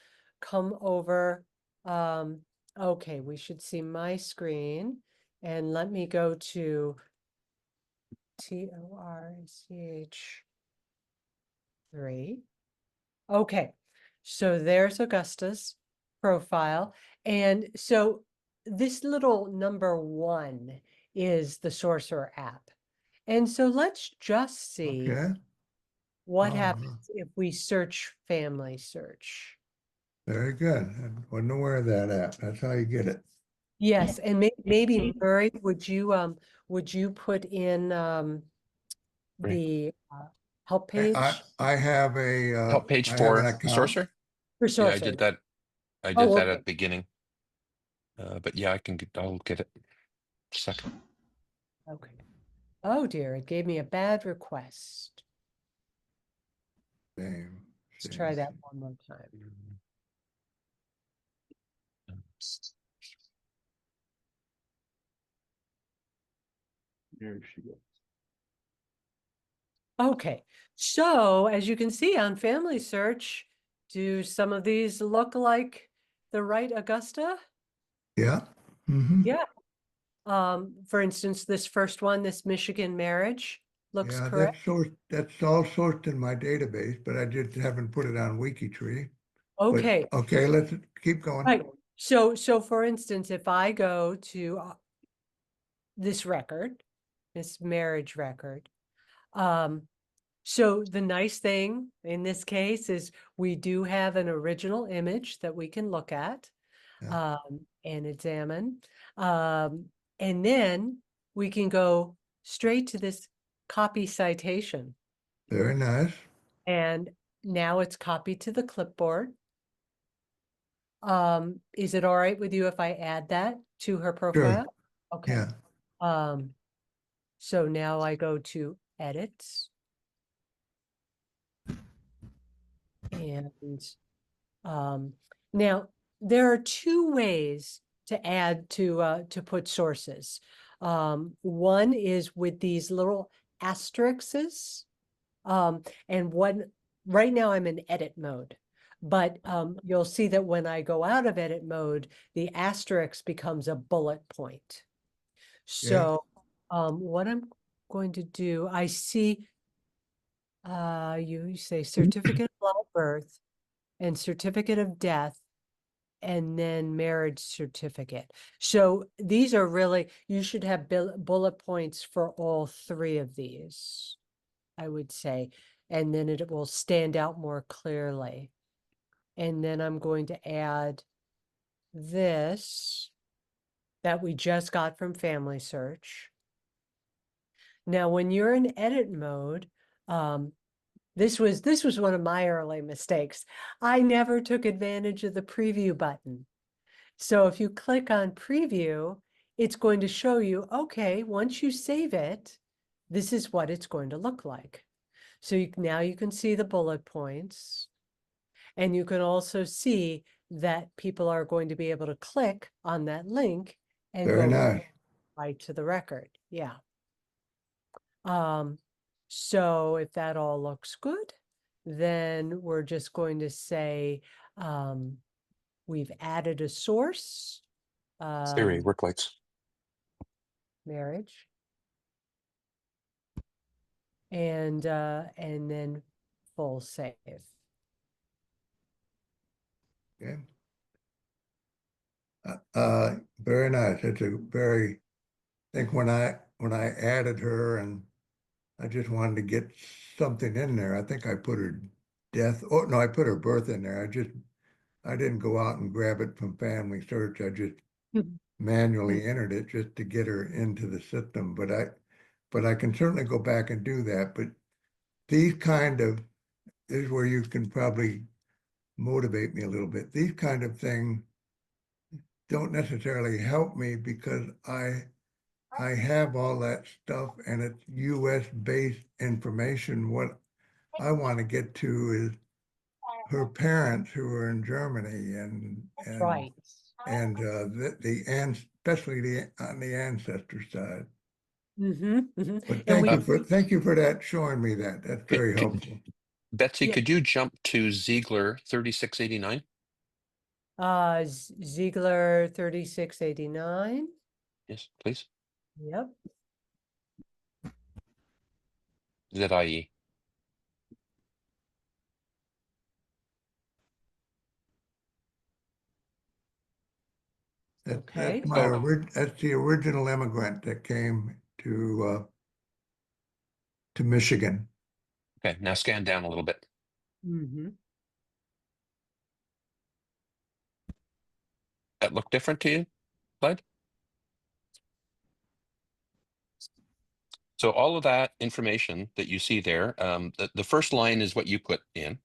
come over. Okay, we should see my screen. And let me go to Torch3. Okay, so there's Augusta's profile. And so this little number 1 is the Sorcerer app. And so let's just see Okay. what Uh-huh. happens if we search family search. Very good. I wasn't aware of that app. That's how you get it. Yes, and maybe Murray, would you put in Great. the help page I have Help page I have an for account. Sorcerer. for Yeah, Sorcerer? I did that. I did Oh, that at okay. the beginning. But yeah, I'll get it. Second. Okay. Oh dear, it gave me a bad request. Same. Let's try that one more time. There she goes. Okay, so as you can see on Family Search, do some of these look like the right Augusta? Yeah. Mhm. Yeah. For instance, this first one, this Michigan marriage looks Yeah, correct. that's all sourced in my database, but I just haven't put it on WikiTree. But, Okay, okay, let's keep going. right. So for instance, if I go to this record, this marriage record, so the nice thing in this case is we do have an original image that we can look at Yeah. and examine. And then we can go straight to this copy citation. Very nice. And now it's copied to the clipboard. Is it all right with you if I add that to her profile? Okay. Yeah. So now I go to edit. And now there are two ways to add to put sources. One is with these little asterisks. And one right now I'm in edit mode, but you'll see that when I go out of edit mode, the asterisk becomes a bullet point. So what I'm going to do, I see you say certificate of live birth and certificate of death and then marriage certificate. So these are really, you should have bullet points for all three of these, I would say, and then it will stand out more clearly. And then I'm going to add this that we just got from Family Search. Now, when you're in edit mode, this was one of my early mistakes. I never took advantage of the preview button. So if you click on preview, it's going to show you, okay, once you save it, this is what it's going to look like. So now you can see the bullet points, and you can also see that people are going to be able to click on that link and Very go nice. right to the record. Yeah. So if that all looks good, then we're just going to say we've added a source. Siri, work lights. Marriage. And then full save. Okay. Very nice. It's a very, I think when I added her and I just wanted to get something in there, I think I put her death, oh no, I put her birth in there. I didn't go out and grab it from Family Search. I just manually entered it just to get her into the system. But I can certainly go back and do that. But these kind of, this is where you can probably motivate me a little bit. These kind of things don't necessarily help me because I have all that stuff and it's US based information. What I want to get to is her parents who are in Germany and Right. especially on the ancestry side. But And thank you for that, showing me that. That's very helpful. Betsy, Yeah. could you jump to Ziegler 3689? Ziegler 3689. Yes, please. Yep. ZIE. Okay. That's the original immigrant that came to Michigan. Okay, now scan down a little bit. That look different to you, Clyde? So all of that information that you see there, the first line is what you put in.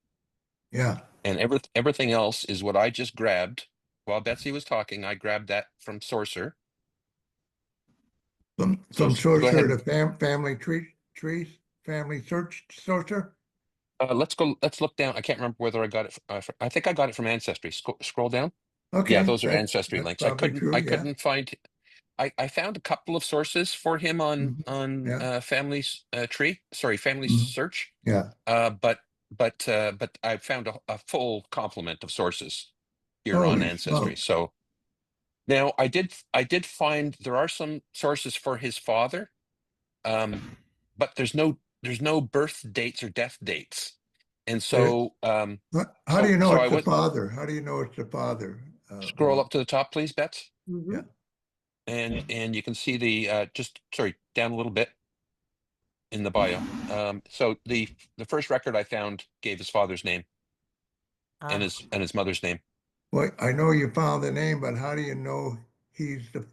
Yeah. And everything else is what I just grabbed while Betsy was talking. I grabbed that from Sourcer. From Go Sourcer ahead. to Family Family Search Sourcer. Let's look down. I can't remember whether I got it. I think I got it from Ancestry. Scroll down. Okay. Yeah, those are Ancestry that's links. probably true, I yeah. couldn't find. I found a couple of sources for him on Yeah. Family Search. Yeah. But I found a full complement of sources here on Holy Ancestry. smokes. So Now, I did find there are some sources for his father, but there's no birth dates or death dates, and so How do you know so it's I the went father? How do you know it's the father? scroll Bob? up to the top, please, Bets, Mhm. and you can see the just sorry down a little bit in the bio. So the first record I found gave his father's name and Ah. his mother's name. Well, I know you found the name, but how do you know he's the?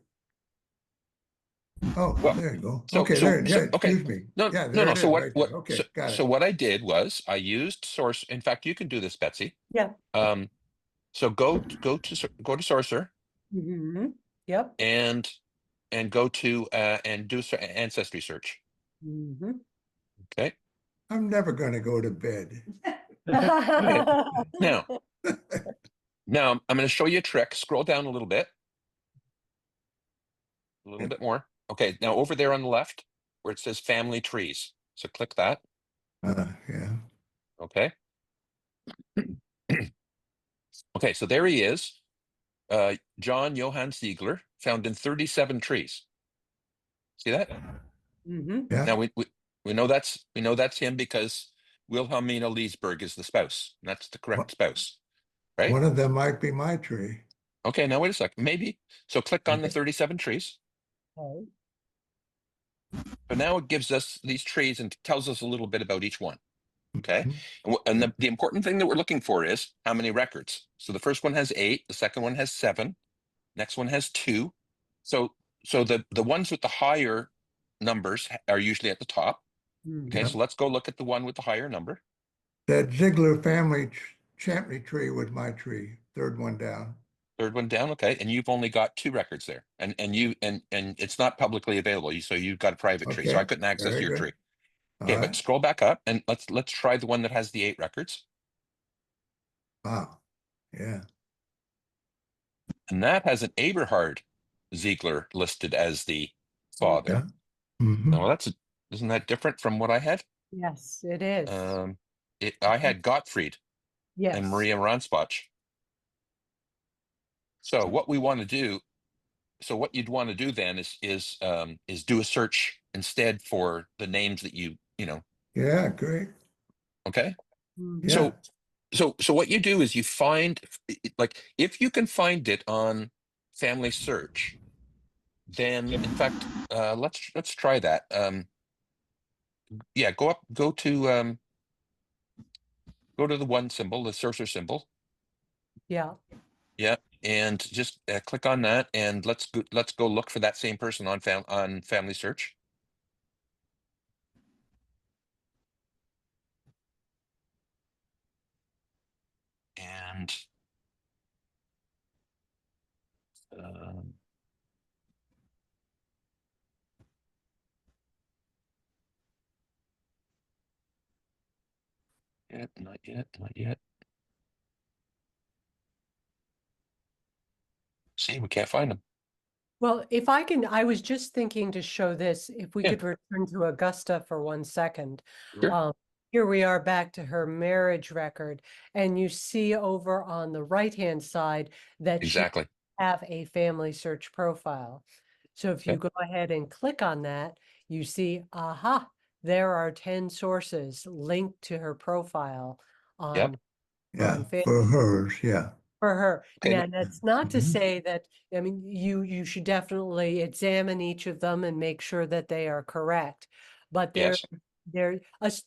Oh, Well, there you go. so Okay, so there. so Yeah, okay. excuse me. No, Yeah, no, there no. it So is, what right what there. Okay, so got so it. what I did was I used source. In fact, you can do this, Betsy. Yeah. So go to Sorcerer Mhm. Yep. and go to and do ancestry search. Mhm. Okay. I'm never going to go to bed. Okay. Now I'm going to show you a trick. Scroll down a little bit more. Okay. Now over there on the left where it says family trees. So click that. Yeah. Okay. Okay. So there he is. John Johann Ziegler, found in 37 trees. See that? Mhm. Yeah. Now we know that's him because Wilhelmina Leesburg is the spouse. That's the correct spouse, right? One of them might be my tree. Okay, now wait a second. Maybe. So click on the Okay. 37 trees. Okay. So now it gives us these trees and tells us a little bit about each one. Okay. Mhm. And the important thing that we're looking for is how many records. So the first one has 8, the second one has 7, next one has 2. So the ones with the higher numbers are usually at the top. Okay, Yeah. so let's go look at the one with the higher number. That Ziegler family Champney tree was my tree. Third one down. Third one down, okay, and you've only got 2 records there, and it's not publicly available. So you've got a private tree, so I Okay. couldn't access Very your good. tree. All Okay, but right. scroll back up and let's try the one that has the 8 records, Wow. Yeah. and that has an Eberhard Ziegler listed as the father. Yeah. Mhm. Now isn't that different from what I had? Yes, it is. I had Gottfried and Yes. Maria Ranspach. So what we want to do, so what you'd want to do then is do a search instead for the names that you know. Yeah. Great. Okay. Mhm. Yeah. So what you do is you find, like, if you can find it on Family Search, then in fact, let's try that. Yeah, go to the one symbol, the sorcerer symbol. Yeah. Yeah, and just click on that, and let's go look for that same person on Family Search. And um, not yet. See, we can't find them. Well, if I can, I was just thinking to show this, if we Yeah. could return to Augusta for 1 second. Sure. Here we are back to her marriage record, and you see over on the right-hand side that she Exactly. have a family search profile. So if you Okay. go ahead and click on that, you see, aha, there are 10 sources linked to her profile Yep. on Yeah. Facebook. For hers. Yeah. For her. Okay. Now, that's not to Mhm. say that, I mean, you should definitely examine each of them and make sure that they are correct. But Yes.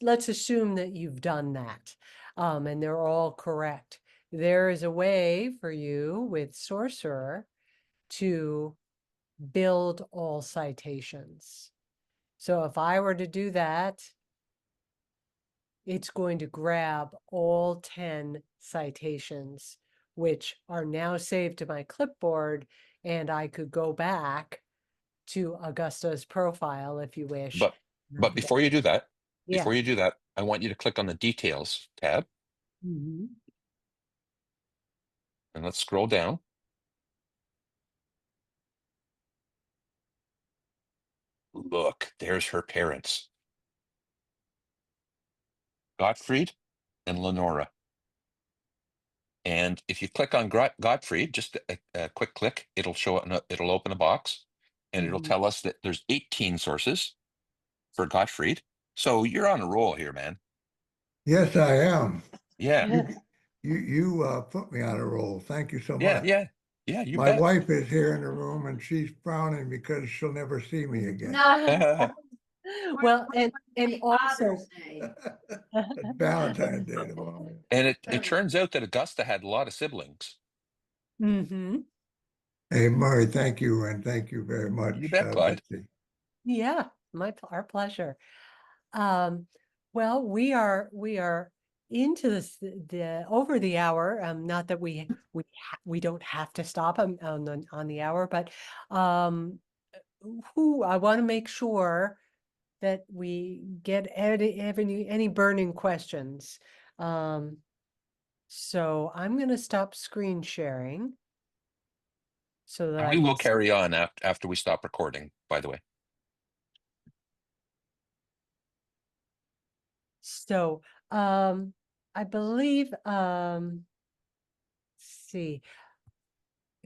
let's assume that you've done that, and they're all correct. There is a way for you with Sorcerer to build all citations. So if I were to do that, it's going to grab all 10 citations, which are now saved to my clipboard, and I could go back to Augusta's profile if you wish. But and I could- before you do that, yeah. I want you to click on the details tab Mhm. and let's scroll down. Look, there's her parents, Gottfried and Lenora. And if you click on Gottfried, just a quick click, it'll show it. It'll open a box, and it'll Mhm. tell us that there's 18 sources for Gottfried. So you're on a roll here, man. Yes, I am. Yeah, You put me on a roll. Thank you so yeah, much. yeah, yeah. You My bet. wife is here in the room and she's frowning because she'll never see me again. Well, and also, It's Valentine's Day tomorrow. And it turns out that Augusta had a lot of siblings. mm-hmm. Hey, Murray, thank you, and thank you very much, You bet, Clyde. Betsy. Yeah, our pleasure. Well, we are into the over the hour. Not that we don't have to stop on the hour, but I want to make sure that we get any burning questions. So I'm going to stop screen sharing so that And I we can will carry on after we stop recording, by the way. So, I believe, let's see,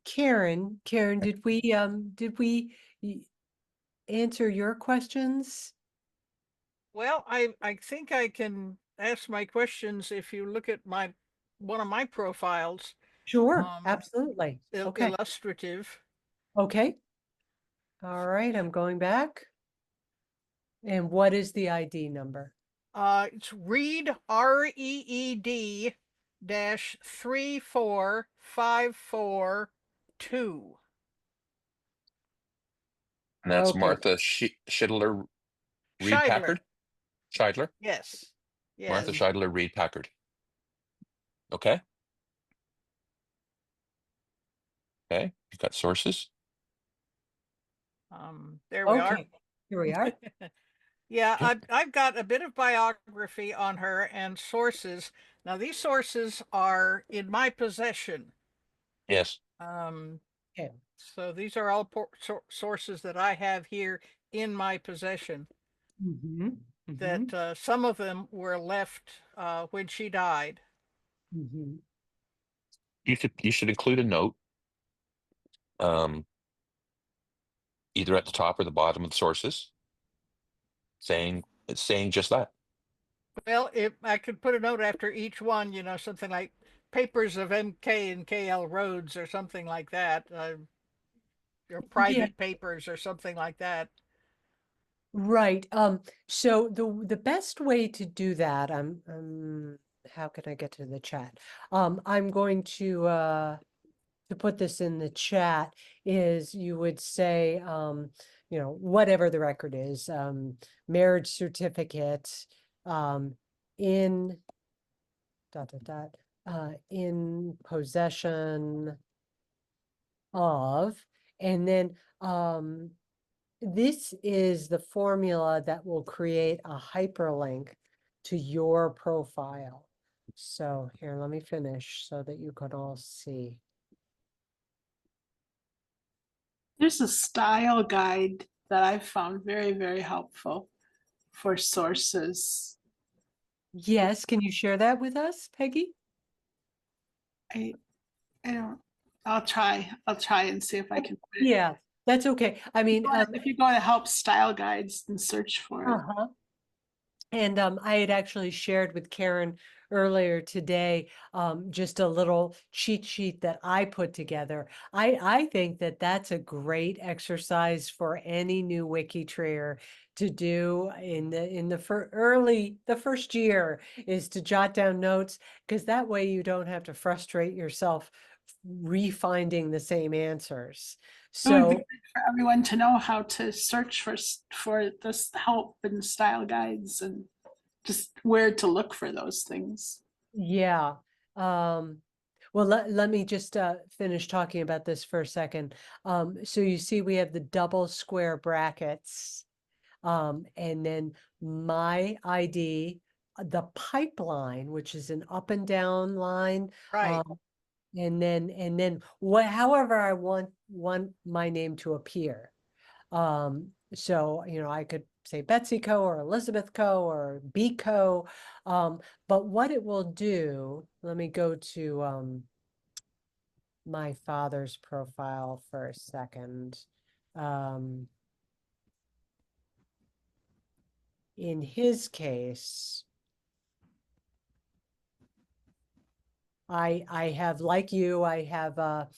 Karen, did we answer your questions? Well, I think I can ask my questions if you look at one of my profiles, Sure, um, absolutely. Okay, illustrative. okay. All right, I'm going back. And what is the ID number? It's REED dash 34542. And that's Okay, Martha Schindler Reed Scheidler. Packard. Scheidler. Yes. Martha Yes. Scheidler Reed Packard. Okay. Okay. You've got sources. There we are. okay, here we are. Yeah, Yep. I've got a bit of biography on her and sources. Now these sources are in my possession. Yes. Okay. So these are all sources that I have here in my possession. Mm-hmm. Mm-hmm. That some of them were left when she died. Mm-hmm. You should include a note, either at the top or the bottom of the sources, saying just that. Well, if I could put a note after each one, something like papers of MK and KL Roads or something like that, or private papers or something like that. Right. So the best way to do that, how can I get to the chat? I'm going to put this in the chat is you would say, whatever the record is, marriage certificate, in in possession of, and then, this is the formula that will create a hyperlink to your profile. So here, let me finish so that you can all see. There's a style guide that I've found very, very helpful for sources. Yes, can you share that with us, Peggy? I don't, I'll try and see if I can. put it. Yeah, that's okay. I mean, If you go to help style guides and search for it. uh-huh. And I had actually shared with Karen earlier today, just a little cheat sheet that I put together. I think that that's a great exercise for any new WikiTreeer to do in the first year, is to jot down notes, because that way you don't have to frustrate yourself refinding the same answers. It would be So good for everyone to know how to search for this help and style guides and just where to look for those things. yeah. Well, let me just finish talking about this for a second. So you see we have the double square brackets, and then my ID, the pipeline, which is an up and down line, Right. and then however I want my name to appear. So, I could say Betsy Ko or Elizabeth Ko or B Ko. But what it will do, let me go to my father's profile for a second. In his case, I have, like you, I have a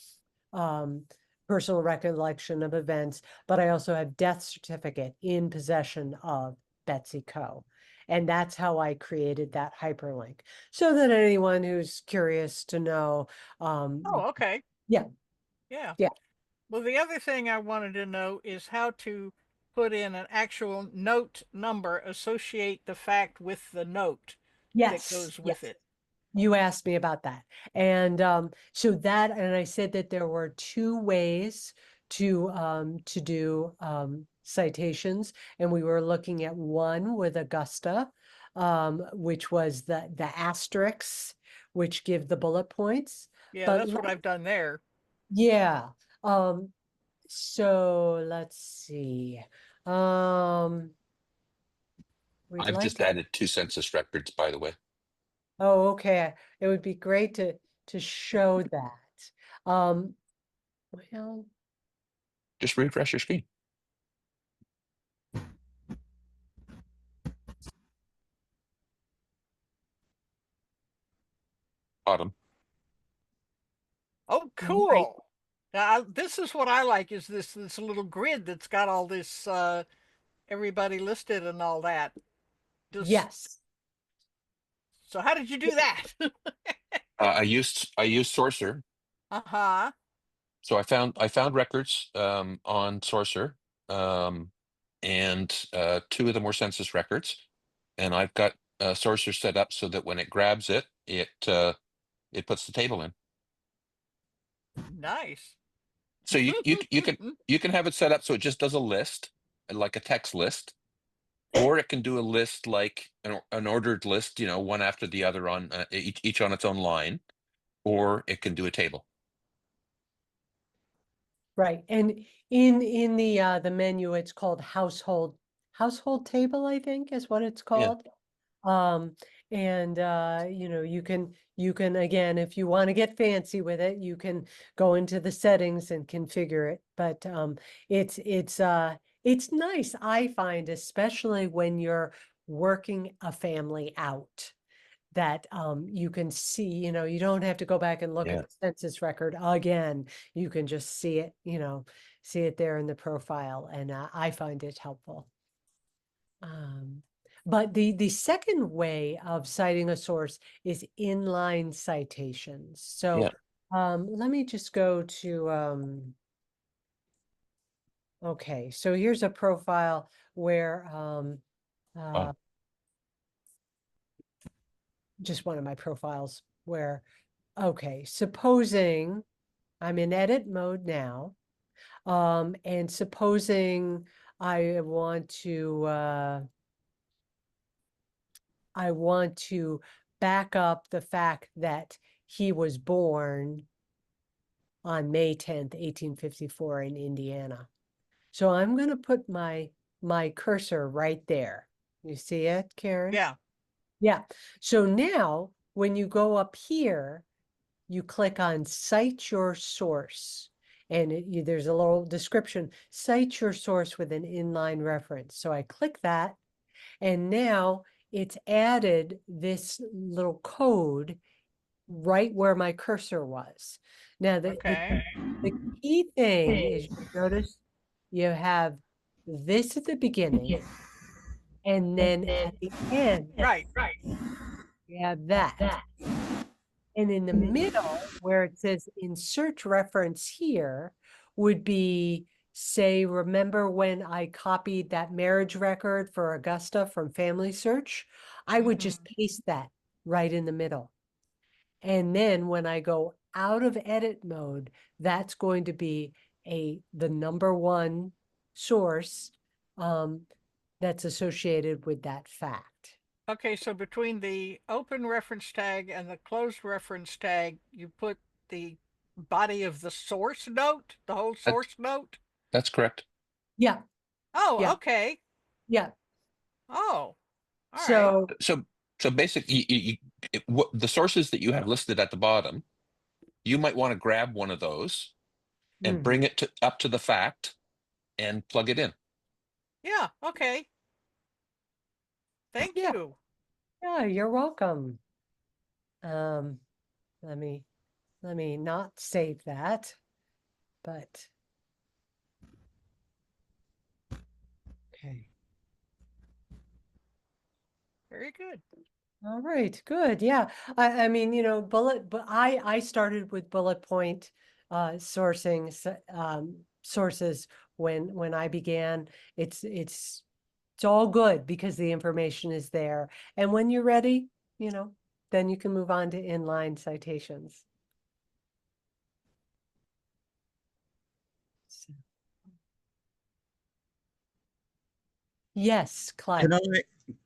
personal recollection of events, but I also have death certificate in possession of Betsy Ko. And that's how I created that hyperlink, so that anyone who's curious to know, Oh, okay. yeah, Yeah. yeah. Well, the other thing I wanted to know is how to put in an actual note number, associate the fact with the note that Yes, goes yes. with it. You asked me about that. And so that, and I said that there were two ways to do citations, and we were looking at one with Augusta, which was the asterisks, which give the bullet points. Yeah, But that's what I've done there. yeah, so let's see. We'd I've like just added 2 census records, by the way. Oh, okay. It would be great to show that. Well, Just refresh your screen. Bottom. Oh, right. cool. Now, this is what I like, is this little grid that's got all this everybody listed and all that. Yes. So how did you do that? I used Sourcer. Uh-huh. So I found records on Sourcer, and 2 of them were census records, and I've got Sourcer set up so that when it grabs it, it puts the table in. Nice. So you can have it set up so it just does a list, like a text list, or it can do a list like an ordered list, you know, one after the other on each on its own line, or it can do a table. Right. And in the menu, it's called household table, I think is what it's Yeah. called. And you know, you can again, if you want to get fancy with it, you can go into the settings and configure it. But it's nice, I find, especially when you're working a family out, that you can see, you know, you don't have to go back and look Yeah. at the census record again. You can just see it, you know, see it there in the profile, and I find it helpful. But the second way of citing a source is inline citations. So Yeah. let me just go to okay, so here's a profile where Oh. just one of my profiles where, okay, supposing I'm in edit mode now, and supposing I want to back up the fact that he was born on May 10th, 1854 in Indiana. So I'm going to put my cursor right there. You see it, Karen? Yeah. Yeah. So now when you go up here, you click on Cite Your Source. And there's a little description, cite your source with an inline reference. So I click that, and now it's added this little code right where my cursor was. Now, Okay. the key thing is, you notice you have this at the beginning, and then at the end, Right. you have that. And in the middle, where it says insert reference here, would be, say, remember when I copied that marriage record for Augusta from Family Search? I would just paste that right in the middle. And then when I go out of edit mode, that's going to be the number one source that's associated with that fact. Okay, so between the open reference tag and the closed reference tag, you put the body of the source note, the whole source note? That's correct. Yeah, Oh, Yeah. okay. yeah. Oh, all right. So So basically, what the sources that you have listed at the bottom you might want to grab one of those and Mhm. bring it up to the fact and plug it in. Yeah, okay. Thank Yeah. you. Yeah, you're welcome. Um, let me not save that, but okay. Very good. All right, good. Yeah. I mean, but I started with bullet point sourcing sources when I began. It's all good because the information is there. And when you're ready, then you can move on to inline citations. So- Yes, Clyde.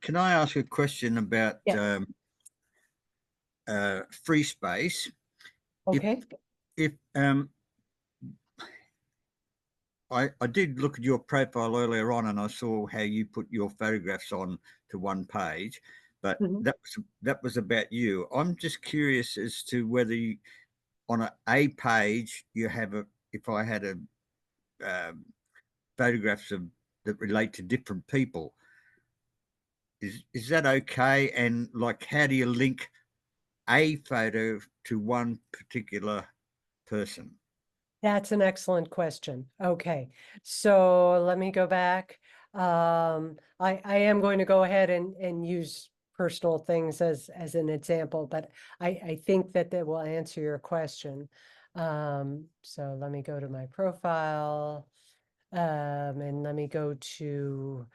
Can I ask a question about Yeah. free space? Okay. If I did look at your profile earlier on, and I saw how you put your photographs on to one page, but Mhm. that was about you. I'm just curious as to whether you, on a page you have if I had photographs that relate to different people, is that okay? And like, how do you link a photo to one particular person? That's an excellent question. Okay, so let me go back. I am going to go ahead and use personal things as an example, but I think that will answer your question. So let me go to my profile, and let me go to,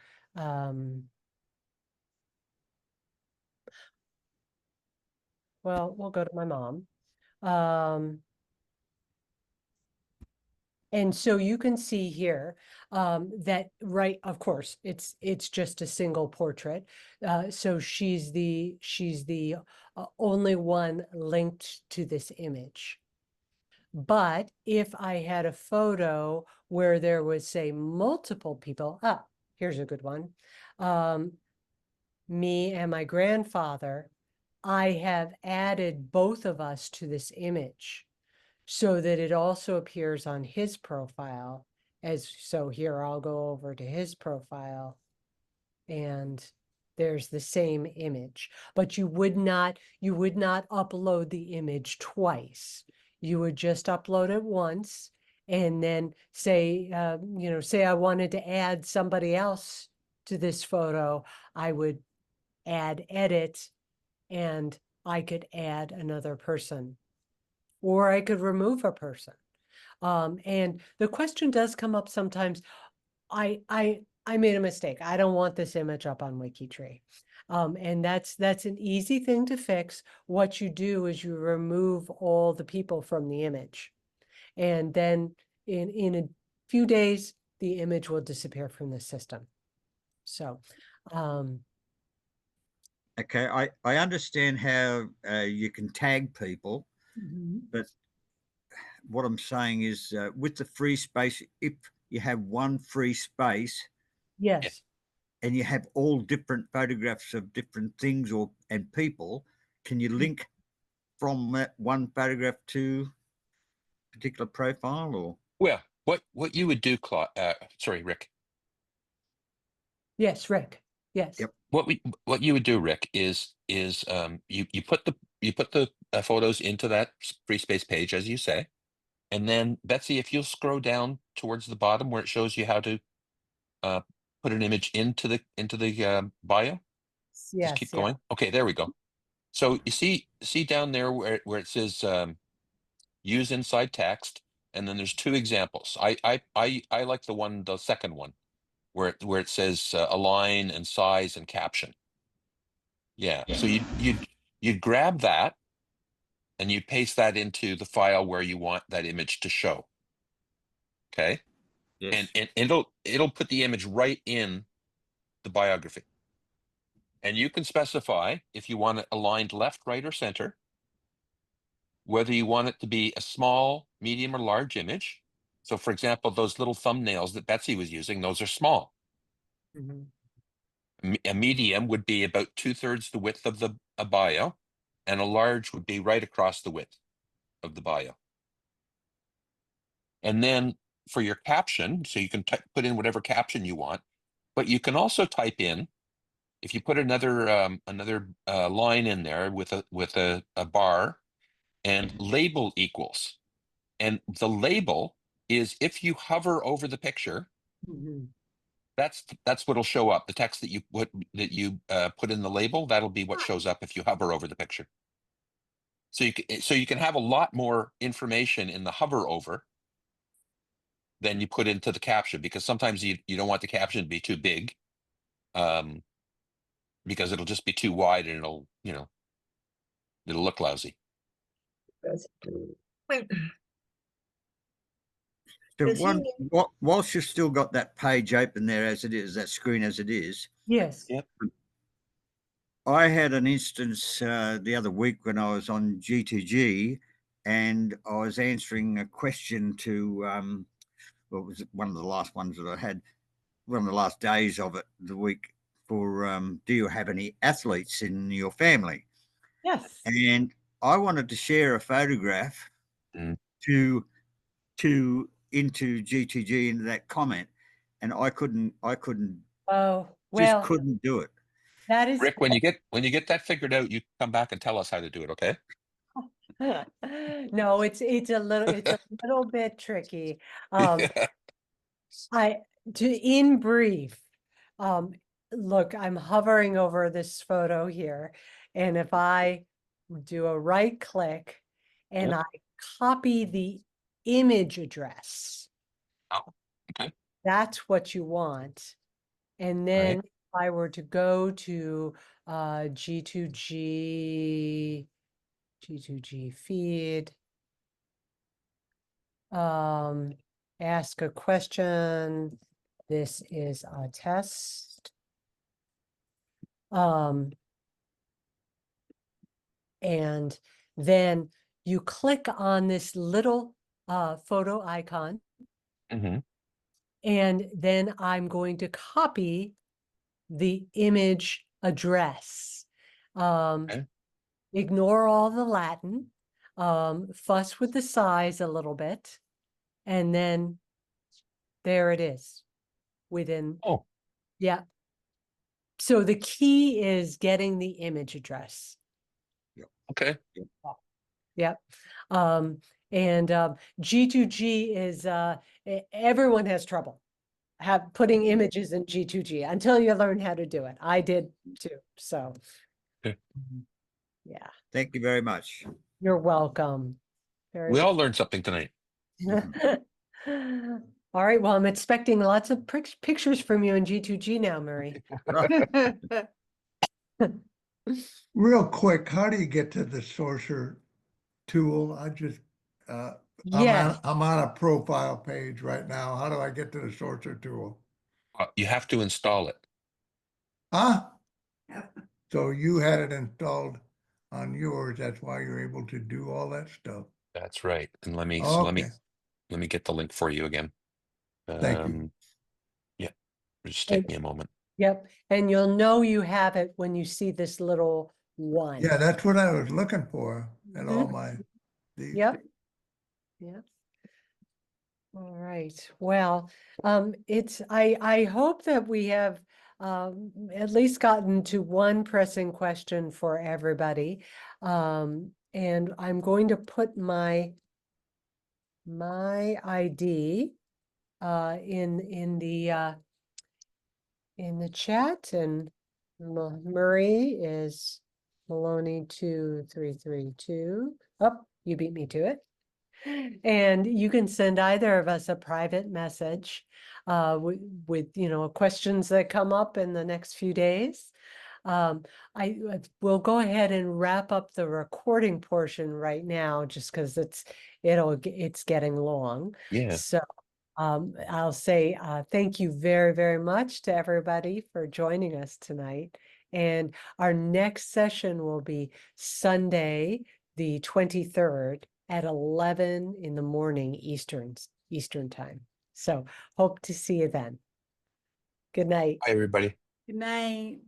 well, we'll go to my mom. And so you can see here that, right, of course, it's just a single portrait. So she's the only one linked to this image. But if I had a photo where there was, say, multiple people, here's a good one. Me and my grandfather, I have added both of us to this image, so that it also appears on his profile. So here I'll go over to his profile, and there's the same image, but you would not upload the image twice. You would just upload it once, and then say I wanted to add somebody else to this photo, I would add edit, and I could add another person, or I could remove a person. And the question does come up sometimes. I made a mistake. I don't want this image up on WikiTree. And that's an easy thing to fix. What you do is you remove all the people from the image. And then in a few days, the image will disappear from the system. So, Okay, I understand how you can tag people, but what I'm saying is with the free space, if you have one free space yes. and you have all different photographs of different things and people, can you link from that one photograph to a particular profile? Or Well, what you would do, sorry, Rick. Yes, Rick. Yes. Yep. What you would do, Rick, is you put the photos into that free space page, as you say, and then Betsy, if you'll scroll down towards the bottom where it shows you how to put an image into the bio, just keep Yes. Yeah. going. Okay, there we go. So you see down there where it says use inside text, and then there's two examples. I like the second one, where it says align and size and caption. Yeah. So you'd grab that and you paste that into the file where you want that image to show. Okay. yes. And it'll put the image right in the biography. And you can specify if you want it aligned left, right, or center, whether you want it to be a small, medium, or large image. So for example, those little thumbnails that Betsy was using, those are small. A medium would be about 2/3 the width of a bio, and a large would be right across the width of the bio. And then for your caption, so you can put in whatever caption you want, but you can also type in, if you put another line in there with a bar and label equals, and the label is if you hover over the picture, Mhm. that's what'll show up. The text that you put in the label, that'll be what shows up if you hover over the picture. So you can have a lot more information in the hover over than you put into the caption, because sometimes you don't want the caption to be too big, because it'll just be too wide and it'll look lousy. So Does he whilst you've still got that page open there as it is, that screen as it is, Yes. Yep. I had an instance the other week when I was on G2G, and I was answering a question to what was it, one of the last ones that I had, one of the last days of it, the week, for do you have any athletes in your family? Yes. And I wanted to share a photograph Mm. to into G2G into that comment, and I couldn't Oh, just well, couldn't do it. that is, Rick, when you get that figured out, you come back and tell us how to do it, okay? no, it's a little bit tricky. In brief, look, I'm hovering over this photo here, and if I do a right click and Yep. I copy the image address, Oh, okay. that's what you want. And then Right. if I were to go to G2G feed, ask a question. This is a test. And then you click on this little photo icon, Mm-hmm. and then I'm going to copy the image address. Okay. Ignore all the Latin, fuss with the size a little bit, and then there it is within. Oh, Yeah. So the key is getting the image address. okay. Yep. And G2G is everyone has trouble putting images in G2G until you learn how to do it. I did too. So Okay. yeah, Thank you very much. you're welcome. Very We all learned something tonight. All right. Well, I'm expecting lots of pictures from you in G2G now, Murray. Real quick, how do you get to the sorcerer tool? I just, Yes. I'm on a profile page right now. How do I get to the sorcerer tool? You have to install it. Huh? So you had it installed on yours. That's why you're able to do all that stuff. That's right. And let me Okay, get the link for you again. thank you. Yeah, just take me a moment. Yep. And you'll know you have it when you see this little one. Yeah, that's what I was looking for in all these. Yep. Yep. All right. Well, I hope that we have at least gotten to one pressing question for everybody. And I'm going to put my ID in the chat, and Murray is Maloney2332. Oh, you beat me to it. And you can send either of us a private message with questions that come up in the next few days. I will go ahead and wrap up the recording portion right now, just because it's getting long. Yeah. So I'll say thank you very, very much to everybody for joining us tonight. And our next session will be Sunday, the 23rd at 11 in the morning Eastern time. So hope to see you then. Good night. Hi, everybody. Good night.